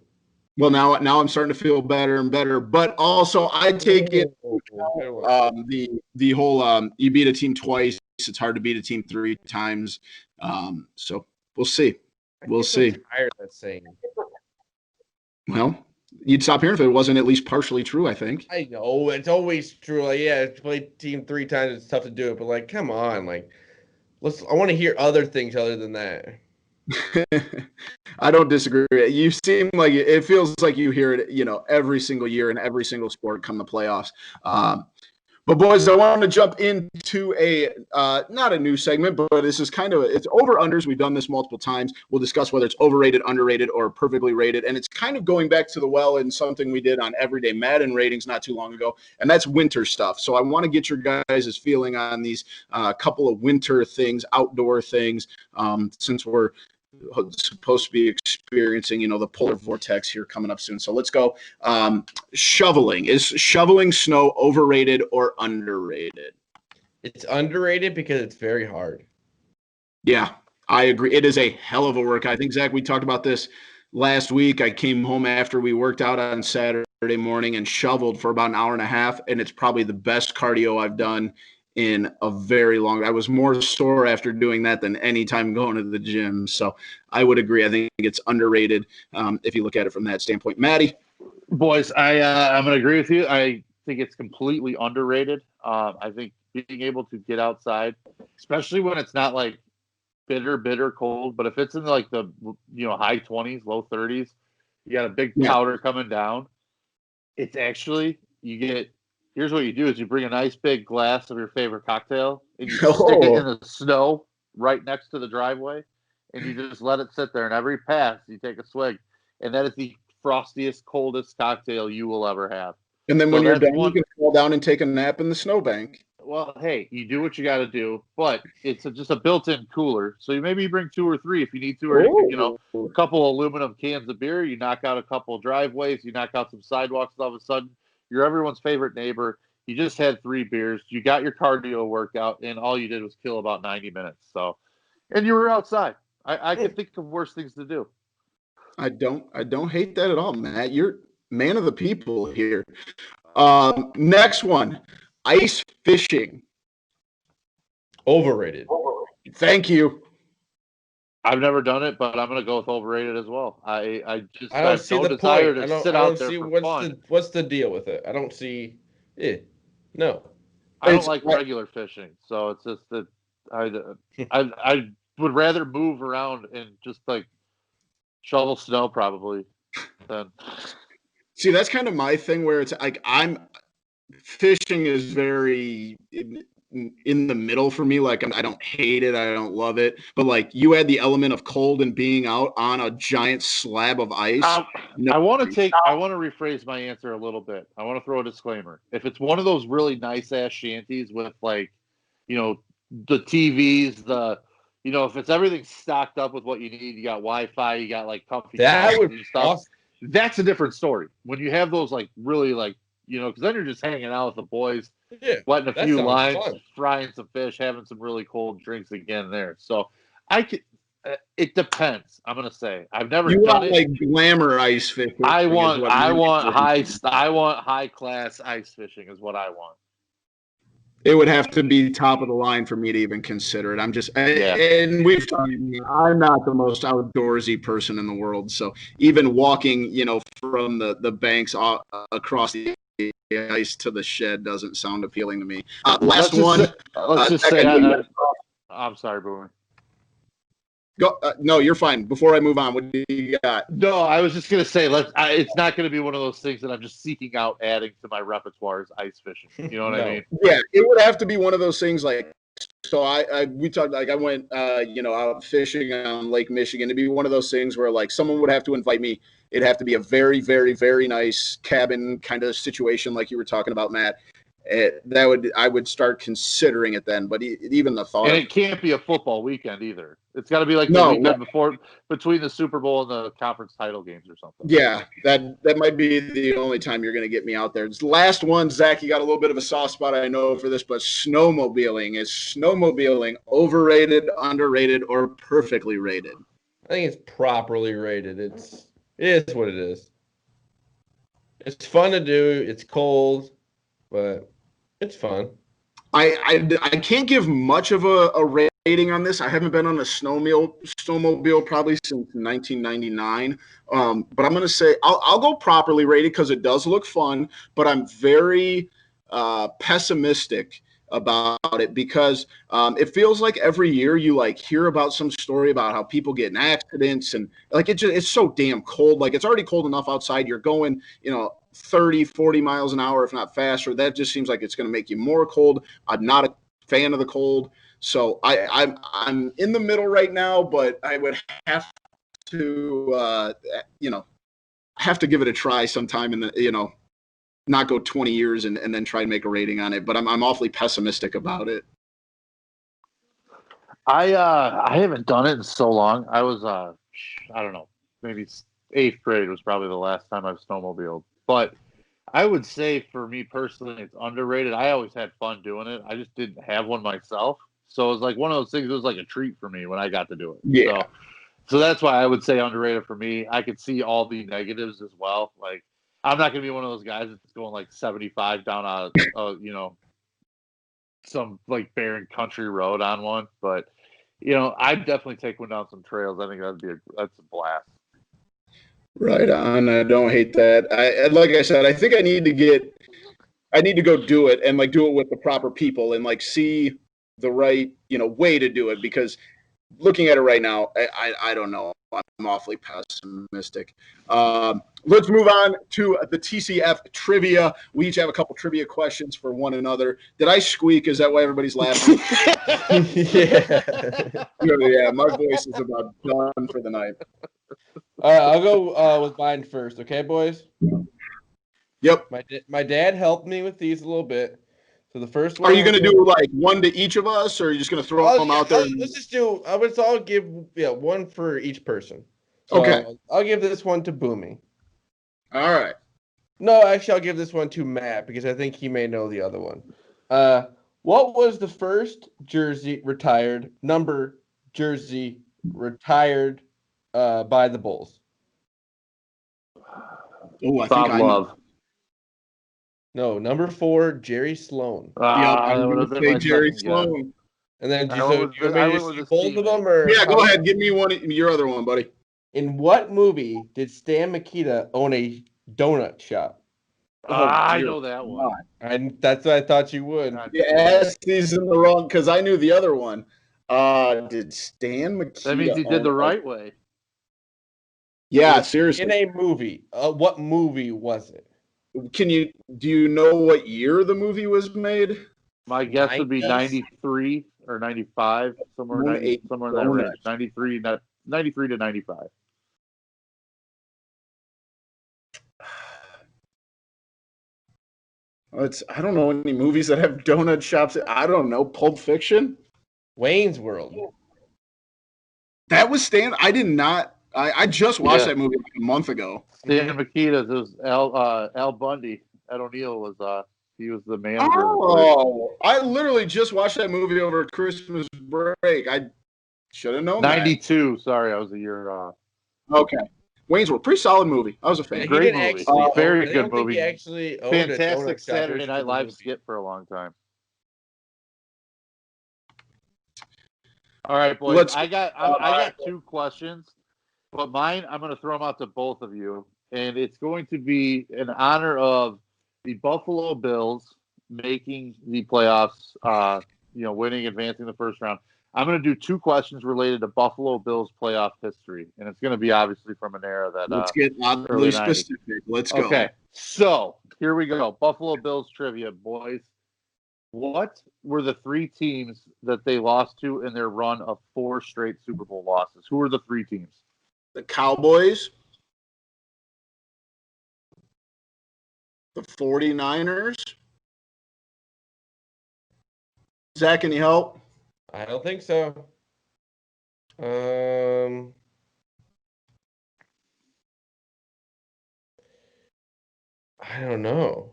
Well, now I'm starting to feel better and better. But also, I take it the whole you beat a team twice. It's hard to beat a team 3 times. So we'll see. We'll see. I'm tired of that saying. Well, you'd stop hearing if it wasn't at least partially true, I think. I know it's always true. Like, yeah, to play team 3 times, it's tough to do it. But like, come on, like, I want to hear other things other than that. I don't disagree. You seem like it feels like you hear it, every single year in every single sport come the playoffs. But boys, I want to jump into not a new segment, but this is it's over unders. We've done this multiple times. We'll discuss whether it's overrated, underrated, or perfectly rated. And it's kind of going back to the well in something we did on Everyday Madden ratings not too long ago, and that's winter stuff. So I want to get your guys' feeling on these couple of winter things, outdoor things, since we're supposed to be experiencing, the polar vortex here coming up soon. So let's go. Shoveling. Is shoveling snow overrated or underrated? It's underrated because it's very hard. Yeah, I agree. It is a hell of a work. I think, Zach, we talked about this last week. I came home after we worked out on Saturday morning and shoveled for about an hour and a half, and it's probably the best cardio I've done in a very long. I was more sore after doing that than any time going to the gym. So I would agree. I think it's underrated if you look at it from that standpoint. Maddie? Boys, I'm going to agree with you. I think it's completely underrated. I think being able to get outside, especially when it's not like bitter cold, but if it's in like the high 20s, low 30s, you got a big powder coming down. It's actually here's what you do is you bring a nice big glass of your favorite cocktail and you stick it in the snow right next to the driveway and you just let it sit there, and every pass you take a swig, and that is the frostiest, coldest cocktail you will ever have. And then when you're done, you can fall down and take a nap in the snowbank. Well, hey, you do what you got to do, but it's just a built-in cooler. So maybe you bring 2 or 3 if you need to, or a couple of aluminum cans of beer. You knock out a couple of driveways, you knock out some sidewalks. All of a sudden, you're everyone's favorite neighbor. You just had 3 beers. You got your cardio workout, and all you did was kill about 90 minutes. So, and you were outside. I can think of worse things to do. I don't hate that at all, Matt. You're man of the people here. Next one, ice fishing. Overrated. Thank you. I've never done it, but I'm going to go with overrated as well. I don't see the point. I don't see fun. What's the deal with it. I don't see it. No. I don't like regular fishing, so it's just that I would rather move around and just like shovel snow probably than. See, that's kind of my thing where it's like fishing is very in the middle for me. Like I don't hate it, I don't love it, but like you add the element of cold and being out on a giant slab of ice. I want to rephrase my answer a little bit. I want to throw a disclaimer. If it's one of those really nice ass shanties with like, the TVs, if it's everything stocked up with what you need, you got Wi-Fi, you got like comfy stuff. Awesome. That's a different story. When you have those like really like, because then you're just hanging out with the boys, wetting a few lines, frying some fish, having some really cold drinks again there. So it depends. I'm gonna say I've never done it. Like glamour ice fishing. I want high class ice fishing is what I want. It would have to be top of the line for me to even consider it. I'm not the most outdoorsy person in the world. So even walking, from the banks across the ice to the shed doesn't sound appealing to me. Last one. Let's just say I'm sorry, Boomer. Go. No, you're fine. Before I move on, what do you got? No, I was just gonna say it's not gonna be one of those things that I'm just seeking out adding to my repertoire is ice fishing. You know what I mean? Yeah, it would have to be one of those things like. So we talked like I went out fishing on Lake Michigan. It'd be one of those things where like someone would have to invite me. It'd have to be a very, very, very nice cabin kind of situation like you were talking about, Matt. I would start considering it then, but even the thought. And it can't be a football weekend either. It's got to be like the weekend before, between the Super Bowl and the conference title games or something. Yeah, that might be the only time you're going to get me out there. It's the last one, Zach. You got a little bit of a soft spot, I know, for this, but snowmobiling. Is snowmobiling overrated, underrated, or perfectly rated? I think it's properly rated. It is what it is. It's fun to do. It's cold, but it's fun. I can't give much of a rating rating on this. I haven't been on a snowmobile probably since 1999. But I'm going to say I'll go properly rated because it does look fun, but I'm very pessimistic about it because it feels like every year you like hear about some story about how people get in accidents and like it's so damn cold. Like it's already cold enough outside. You're going, 30, 40 miles an hour, if not faster. That just seems like it's going to make you more cold. I'm not a fan of the cold. So I'm in the middle right now, but I would have to, have to give it a try sometime in the, not go 20 years and then try and make a rating on it. But I'm awfully pessimistic about it. I haven't done it in so long. I was I don't know, maybe 8th grade was probably the last time I've snowmobiled. But I would say for me personally, it's underrated. I always had fun doing it. I just didn't have one myself. So it was like one of those things. It was like a treat for me when I got to do it. Yeah. So that's why I would say underrated for me. I could see all the negatives as well. Like I'm not gonna be one of those guys that's going like 75 down some like barren country road on one. But I'd definitely take one down some trails. I think that's a blast. Right on. I don't hate that. Like I said, I think I need to go do it and like do it with the proper people and like see the right, way to do it because looking at it right now, I don't know. I'm awfully pessimistic. Let's move on to the TCF trivia. We each have a couple trivia questions for one another. Did I squeak? Is that why everybody's laughing? Yeah. Yeah, my voice is about done for the night. All right, I'll go with mine first, okay, boys? Yep. My dad helped me with these a little bit. So the first one. Are you going to do like one to each of us, or are you just going to throw them out there? Let's just do. I'll give one for each person. So Okay. I'll give this one to Boomy. All right. No, actually, I'll give this one to Matt because I think he may know the other one. What was the first number jersey retired by the Bulls? Oh, I Bob think I Love. know. No, number 4, Jerry Sloan. Yep, I that would was have going been to my say Jerry second guess. Sloan. And then, do you I want me to do both of them? Or yeah, go ahead. Give me your other one, buddy. In what movie did Stan Mikita own a donut shop? I know that one. And that's what I thought you would. Yeah, these in the wrong because I knew the other one. Did Stan Mikita? That means he did the right way. Yeah, seriously. In a movie. What movie was it? Do you know what year the movie was made? My guess would be 93 or 95, somewhere in that range. 93 to 95. I don't know any movies that have donut shops. I don't know. Pulp Fiction? Wayne's World. That was Stan. I did not. I just watched that movie like a month ago. Stan Mikita, was Al Bundy. Ed O'Neill was he was the manager. Oh, I literally just watched that movie over Christmas break. I should have known 92. Sorry, I was a year off. Okay. Wayne's World, pretty solid movie. I was a fan. Yeah, Great movie. Very good movie. He actually owned fantastic Saturday Night Live skit for a long time. All right, boys. I got 2 questions, but mine I'm going to throw them out to both of you, and it's going to be in honor of the Buffalo Bills making the playoffs. Winning, advancing the first round. I'm going to do 2 questions related to Buffalo Bills playoff history, and it's going to be obviously from an era that. Let's get oddly specific. Let's go. Okay, so here we go. Buffalo Bills trivia, boys. What were the 3 teams that they lost to in their run of 4 straight Super Bowl losses? Who were the 3 teams? The Cowboys, the 49ers. Zach, any help? I don't think so. I don't know.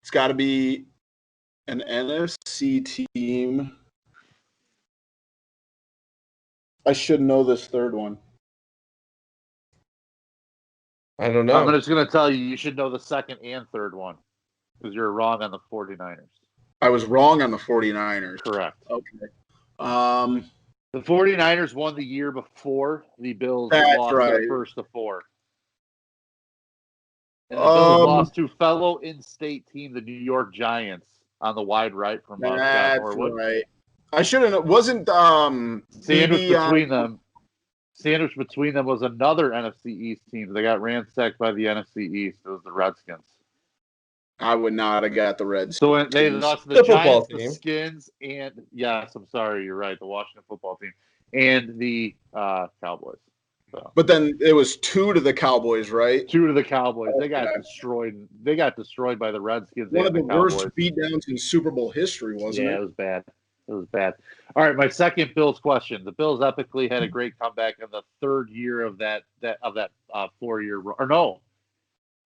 It's got to be an NFC team. I should know this third one. I don't know. I'm just going to tell you should know the second and third one because you're wrong on the 49ers. I was wrong on the 49ers. Correct. Okay. The 49ers won the year before the Bills That's lost right. their first of 4. And the Bills lost to fellow in-state team, the New York Giants, on the wide right from Scott That's Norwood. right. I should have. Wasn't Sandwich between them. Sandwich between them was another NFC East team. They got ransacked by the NFC East. It was the Redskins. I would not have got the Redskins. So when they lost the Giants, the Skins, and yes, I'm sorry, you're right, the Washington football team, and the Cowboys. So. But then it was 2 to the Cowboys, right? 2 to the Cowboys. They got destroyed. They got destroyed by the Redskins. One of the worst beatdowns in Super Bowl history, wasn't it? Yeah, it was bad. It was bad. All right, my second Bills question. The Bills epically had a great comeback in the third year of that 4-year run. Or no,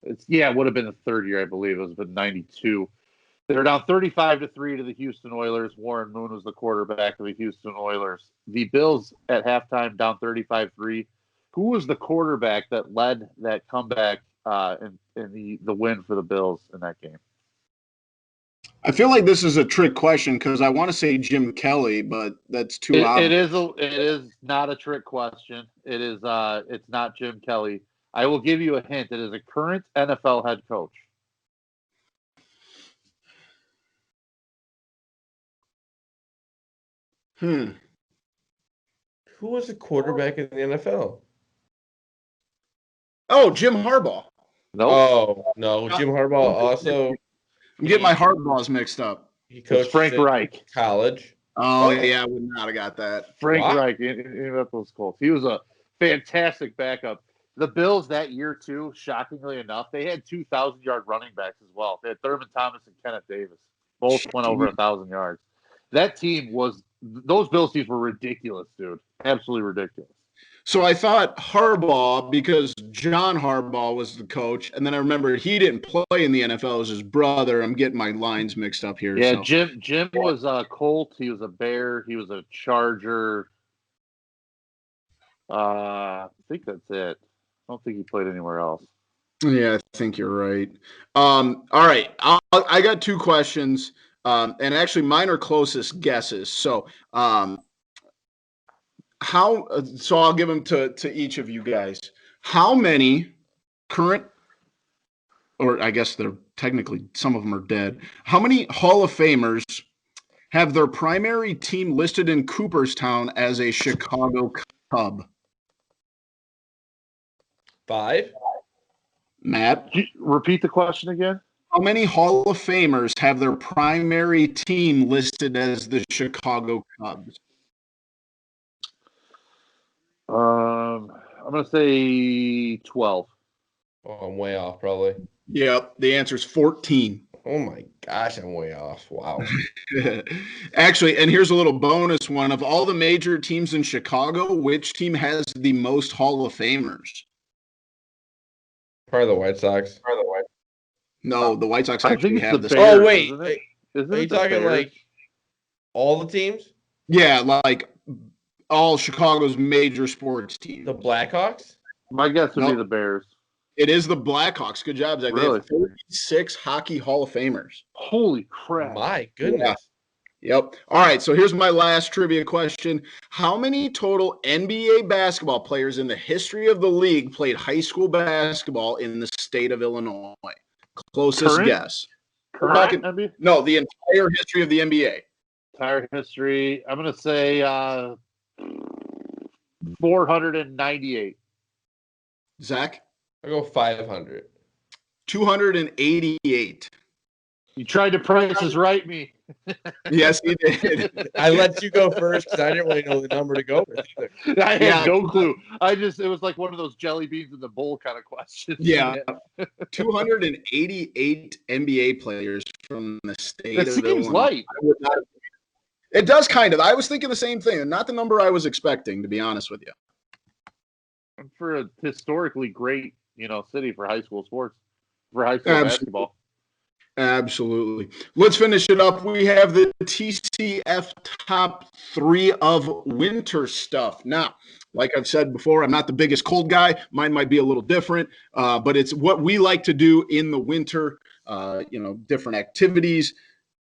it would have been the third year, I believe. It was been 92. They were down 35-3 to the Houston Oilers. Warren Moon was the quarterback of the Houston Oilers. The Bills at halftime down 35-3. Who was the quarterback that led that comeback in the win for the Bills in that game? I feel like this is a trick question because I want to say Jim Kelly, but that's too obvious. It is not a trick question. It is. It's not Jim Kelly. I will give you a hint. It is a current NFL head coach. Who was the quarterback in the NFL? Oh, Jim Harbaugh. No. Oh, no. Jim Harbaugh also. I'm getting my Harbaughs mixed up. He coached Frank Reich. College. Oh, yeah. I would not have got that. Frank Reich in those Colts. He was a fantastic backup. The Bills that year, too, shockingly enough, they had 2,000-yard running backs as well. They had Thurman Thomas and Kenneth Davis. Both went over 1,000 yards. That team was – those Bills teams were ridiculous, dude. Absolutely ridiculous. So I thought Harbaugh because John Harbaugh was the coach, and then I remember he didn't play in the NFL. It was his brother. I'm getting my lines mixed up here. Yeah, so. Jim was a Colt. He was a Bear. He was a Charger. I think that's it. I don't think he played anywhere else. Yeah, I think you're right. All right, I got 2 questions, and actually mine are closest guesses. So I'll give them to each of you guys. How many current, or I guess they're technically, some of them are dead. How many Hall of Famers have their primary team listed in Cooperstown as a Chicago Cub? 5. Matt? Could you repeat the question again? How many Hall of Famers have their primary team listed as the Chicago Cubs? I'm going to say 12. Oh, I'm way off, probably. Yep, the answer is 14. Oh, my gosh, I'm way off. Wow. Actually, and here's a little bonus one. Of all the major teams in Chicago, which team has the most Hall of Famers? Probably the White Sox. No, the White Sox actually have this. Oh, wait. Isn't Are you talking like all the teams? Yeah, like all Chicago's major sports teams. The Blackhawks? My guess would be the Bears. It is the Blackhawks. Good job, Zach. Really? They have 36 Hockey Hall of Famers. Holy crap. My goodness. Yeah. Yep. All right, so here's my last trivia question. How many total NBA basketball players in the history of the league played high school basketball in the state of Illinois? Closest guess. No, the entire history of the NBA. Entire history. I'm going to say 498. Zach? I'll go 500. 288. You tried to Price is Right me. Yes, he did. I let you go first because I didn't really know the number to go with either. I had no clue. It was like one of those jelly beans in the bowl kind of questions. Yeah. 288 NBA players from the state of Illinois. That seems light. It does kind of. I was thinking the same thing. Not the number I was expecting, to be honest with you. For a historically great, city for high school sports, for high school basketball. Absolutely. Let's finish it up. We have the TCF top 3 of winter stuff. Now, like I've said before, I'm not the biggest cold guy. Mine might be a little different, but it's what we like to do in the winter, different activities.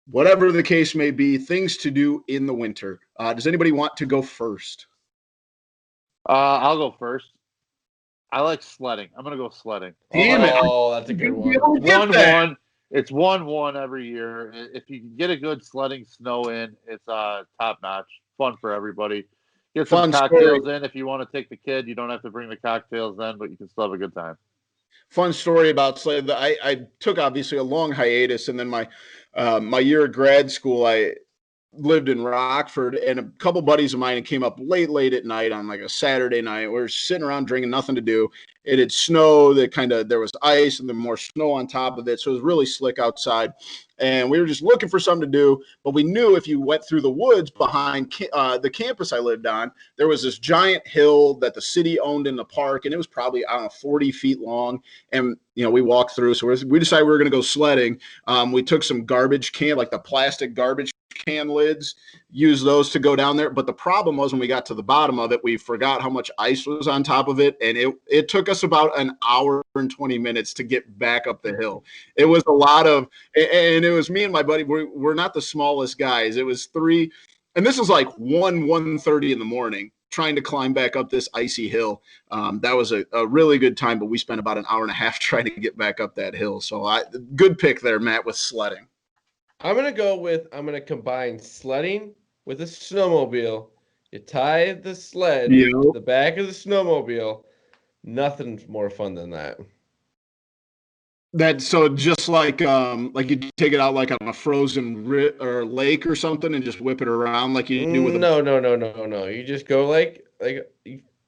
Whatever the case may be, things to do in the winter. Does anybody want to go first? I'll go first. I like sledding. I'm gonna go sledding. Damn it. Oh, that's a good one. Get that. 1-1. It's 1-1 every year. If you can get a good sledding snow in, it's top notch. Fun for everybody. Get some Fun cocktails story. in. If you want to take the kid, you don't have to bring the cocktails in, but you can still have a good time. Fun story about sled. I took obviously a long hiatus, and then my year of grad school, I lived in Rockford, and a couple buddies of mine came up late at night on like a Saturday night. We were sitting around drinking, nothing to do. It had snowed. There was ice and then more snow on top of it, so it was really slick outside. And we were just looking for something to do, but we knew if you went through the woods behind the campus I lived on, there was this giant hill that the city owned in the park, and it was probably, I don't know, 40 feet long. And we walked through. So we decided we were going to go sledding. We took some garbage can, like the plastic garbage can lids, use those to go down there. But the problem was when we got to the bottom of it, we forgot how much ice was on top of it, and it took us about an hour and 20 minutes to get back up the hill. It was a lot of, and it was me and my buddy. We're not the smallest guys. It was three, and this was like 1:30 in the morning, trying to climb back up this icy hill. That was a really good time, but we spent about an hour and a half trying to get back up that hill. So good pick there, Matt, with sledding. I'm going to combine sledding with a snowmobile. You tie the sled to the back of the snowmobile. Nothing's more fun than that. So just like you take it out like on a frozen or lake or something and just whip it around like you do with No. You just go like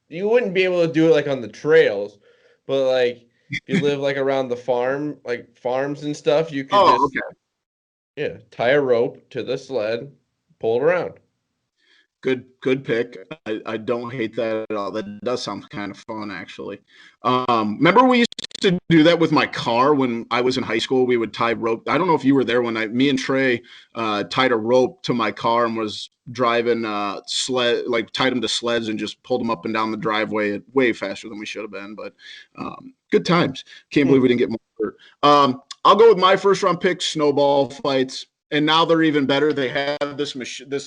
you wouldn't be able to do it like on the trails, but like if you live like around the farm, like farms and stuff, you could tie a rope to the sled, pull it around. Good pick. I don't hate that at all. That does sound kind of fun, actually. Remember we used to do that with my car when I was in high school. We would tie rope. I don't know if you were there when me and Trey tied a rope to my car and was driving sled, like tied them to sleds and just pulled them up and down the driveway way faster than we should have been. But good times. Can't believe we didn't get more hurt. I'll go with my first round pick, snowball fights. And now they're even better. They have this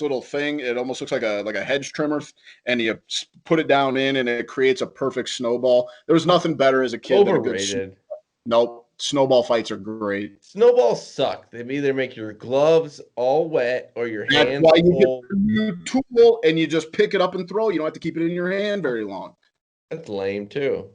little thing. It almost looks like a hedge trimmer, and you put it down in, and it creates a perfect snowball. There was nothing better as a kid. Overrated. Nope. Snowball fights are great. Snowballs suck. They either make your gloves all wet or your hands. That's why you get a new tool and you just pick it up and throw. You don't have to keep it in your hand very long. That's lame too.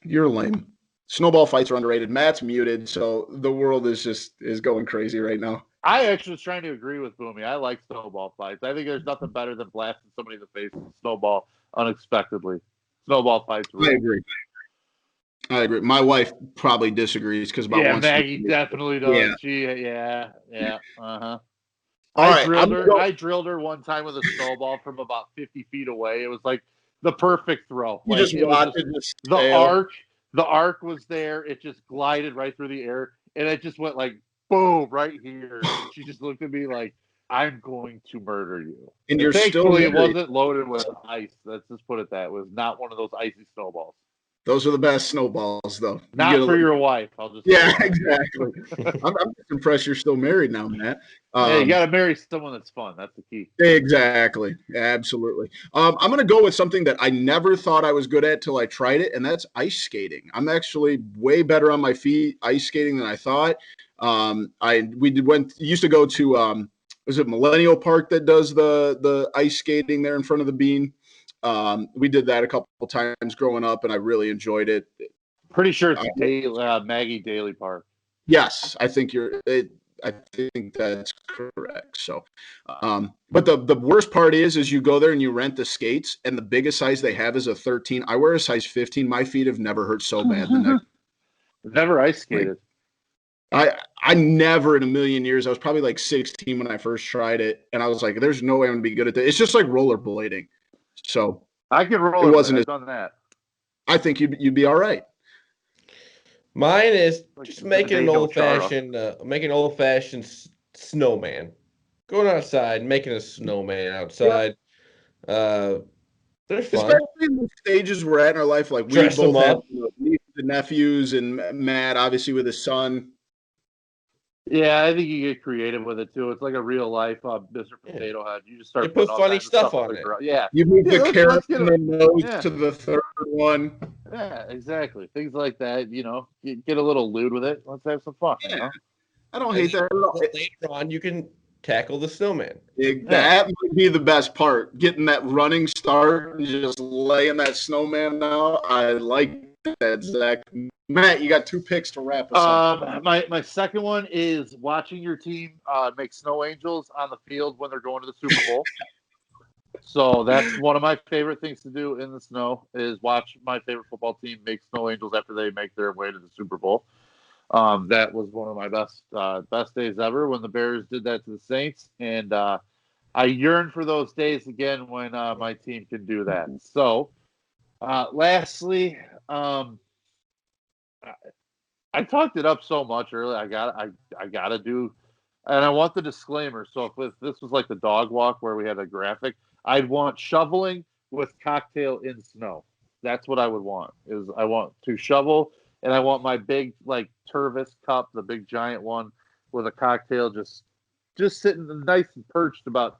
You're lame. Snowball fights are underrated. Matt's muted, so the world is going crazy right now. I actually was trying to agree with Boomy. I like snowball fights. I think there's nothing better than blasting somebody in the face with a snowball unexpectedly. Snowball fights. I agree. My wife probably disagrees because Maggie definitely does. Yeah. Uh-huh. I drilled her one time with a snowball from about 50 feet away. It was like the perfect throw. You just watch it. The arc was there. It just glided right through the air, and it just went like boom right here. And she just looked at me like, "I'm going to murder you." And you're thankfully, it wasn't loaded with ice. Let's just put it that. It was not one of those icy snowballs. Those are the best snowballs, though. Not for your wife. I'll just exactly. I'm just impressed you're still married now, Matt. Yeah, you got to marry someone that's fun. That's the key. Exactly. Absolutely. I'm going to go with something that I never thought I was good at till I tried it, and that's ice skating. I'm actually way better on my feet ice skating than I thought. Used to go to was it Millennial Park that does the ice skating there in front of the Bean? We did that a couple times growing up, and I really enjoyed it. Pretty sure it's Maggie Daly Park. Yes, I think I think that's correct. So, but the worst part is you go there and you rent the skates, and the biggest size they have is a 13. I wear a size 15. My feet have never hurt so bad. Never ice skated. I never in a million years. I was probably like 16 when I first tried it, and I was like, "There's no way I'm gonna be good at this." It's just like rollerblading. So I can roll. I've done that. I think you'd be all right. Mine is just making an old fashioned snowman. Going outside, making a snowman outside. They're fun. Especially in the stages we're at in our life, like we both have the nephews and Matt, obviously with his son. Yeah, I think you get creative with it too. It's like a real life Mr. Potato Head. You just start You put putting all funny kinds of stuff on on the it. ground. Yeah, You move the let's carrot get from a, the nose yeah, to the third one. yeah, exactly. Things like that. Get a little lewd with it. Let's have some fun. Yeah, I don't And hate that at all. later on, you can tackle the snowman. That might be the best part. Getting that running start and just laying that snowman out. I like that, Zach. Matt, you got 2 picks to wrap us up. My second one is watching your team make snow angels on the field when they're going to the Super Bowl. So that's one of my favorite things to do in the snow is watch my favorite football team make snow angels after they make their way to the Super Bowl. That was one of my best days ever when the Bears did that to the Saints, and I yearn for those days again when my team can do that. So, lastly, I talked it up so much earlier. I gotta do, and I want the disclaimer. So if this was like the dog walk where we had a graphic, I'd want shoveling with cocktail in snow. That's what I would want. Is I want to shovel, and I want my big like Tervis cup, the big giant one, with a cocktail just sitting nice and perched about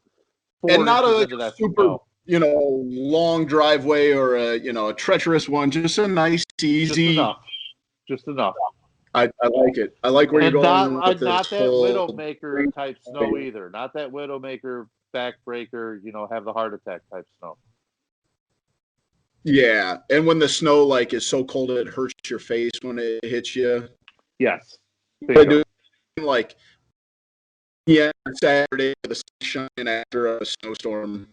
4 And not inches a into that super, snow. long driveway or a treacherous one. Just a nice, easy. Just enough. I like it. I like where you're going with this not that whole Widowmaker type snow either. Not that Widowmaker backbreaker, have the heart attack type snow. Yeah, and when the snow like is so cold it hurts your face when it hits you. Yes. I do like Saturday the sun after a snowstorm.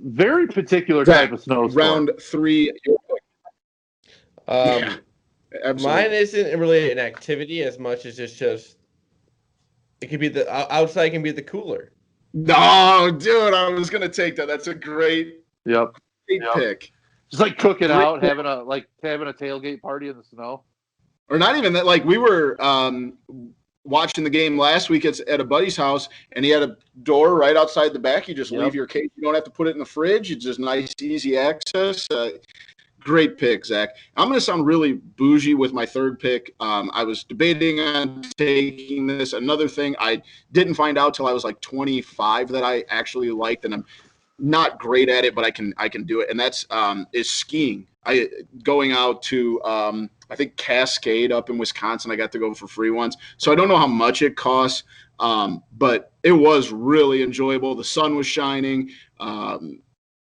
Very particular type of snowstorm. Round 3. Yeah, mine isn't really an activity as much as it's just it could be the outside can be the cooler. No, dude, I was gonna take that. That's a great pick. Just like cooking out, having a tailgate party in the snow. Or not even that. Like we were watching the game last week at a buddy's house, and he had a door right outside the back. You just leave your case. You don't have to put it in the fridge. It's just nice, easy access. Great pick, Zach. I'm going to sound really bougie with my third pick. I was debating on taking this. Another thing I didn't find out till I was like 25 that I actually liked, and I'm not great at it, but I can do it. And that's is skiing. Going out to I think Cascade up in Wisconsin. I got to go for free once, so I don't know how much it costs, but it was really enjoyable. The sun was shining, and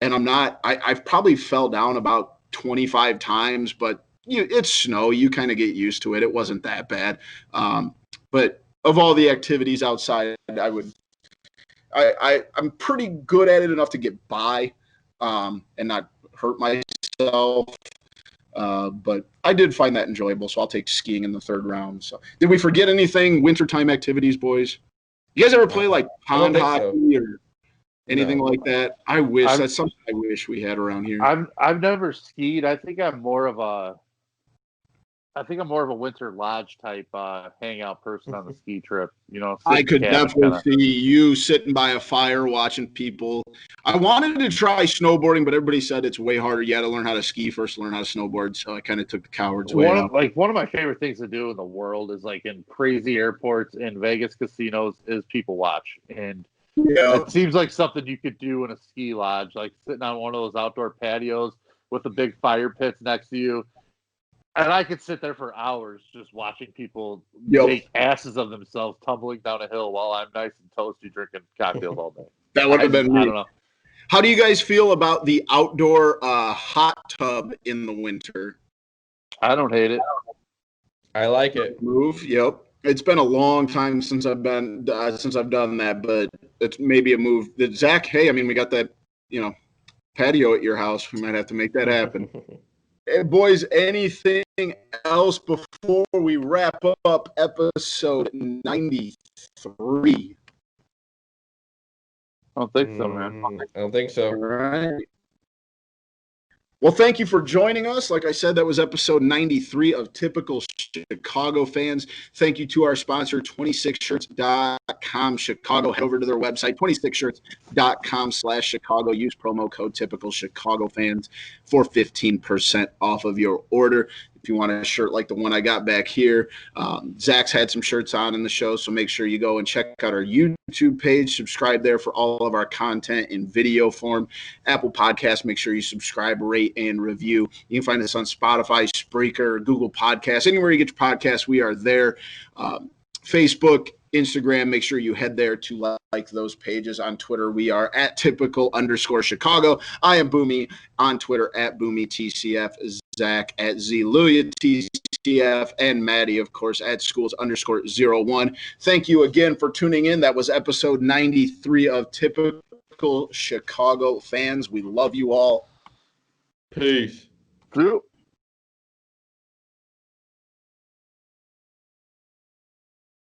I've probably fell down about 25 times, but it's snow. You kind of get used to it. It wasn't that bad. But of all the activities outside, I'm pretty good at it enough to get by and not hurt myself. But I did find that enjoyable, so I'll take skiing in the third round. So, did we forget anything? Wintertime activities, boys? You guys ever play like pond hockey or anything like that? I wish that's something I wish we had around here. I've never skied. I think I'm more of a winter lodge type hangout person on the ski trip. I could definitely see you sitting by a fire watching people. I wanted to try snowboarding, but everybody said it's way harder. You got to learn how to ski first, learn how to snowboard. So I kind of took the coward's way out. One of my favorite things to do in the world is like in crazy airports and Vegas casinos is people watch. And it seems like something you could do in a ski lodge, like sitting on one of those outdoor patios with the big fire pits next to you. And I could sit there for hours just watching people make asses of themselves tumbling down a hill while I'm nice and toasty drinking cocktails all day. That would have been me. I don't know. How do you guys feel about the outdoor hot tub in the winter? I don't hate it. I like it. Yep. It's been a long time since I've done that, but it's maybe a move. Zach, hey, I mean, we got that, patio at your house. We might have to make that happen. Hey, boys, anything else before we wrap up episode 93? I don't think so, man. I don't think so. All right. Well, thank you for joining us. Like I said, that was episode 93 of Typical Chicago Fans. Thank you to our sponsor, 26shirts.com Chicago. Head over to their website, 26shirts.com/Chicago. Use promo code Typical Chicago Fans for 15% off of your order. if you want a shirt like the one I got back here. Zach's had some shirts on in the show, so make sure you go and check out our YouTube page. Subscribe there for all of our content in video form. Apple Podcasts, make sure you subscribe, rate, and review. You can find us on Spotify, Spreaker, Google Podcasts. Anywhere you get your podcasts, we are there. Facebook, Instagram, make sure you head there to like those pages. On Twitter, we are at typical_Chicago. I am Boomy on Twitter at BoomyTCF, Zach at ZLuyaTCF, and Maddie, of course, at schools_01. Thank you again for tuning in. That was episode 93 of Typical Chicago Fans. We love you all. Peace. True.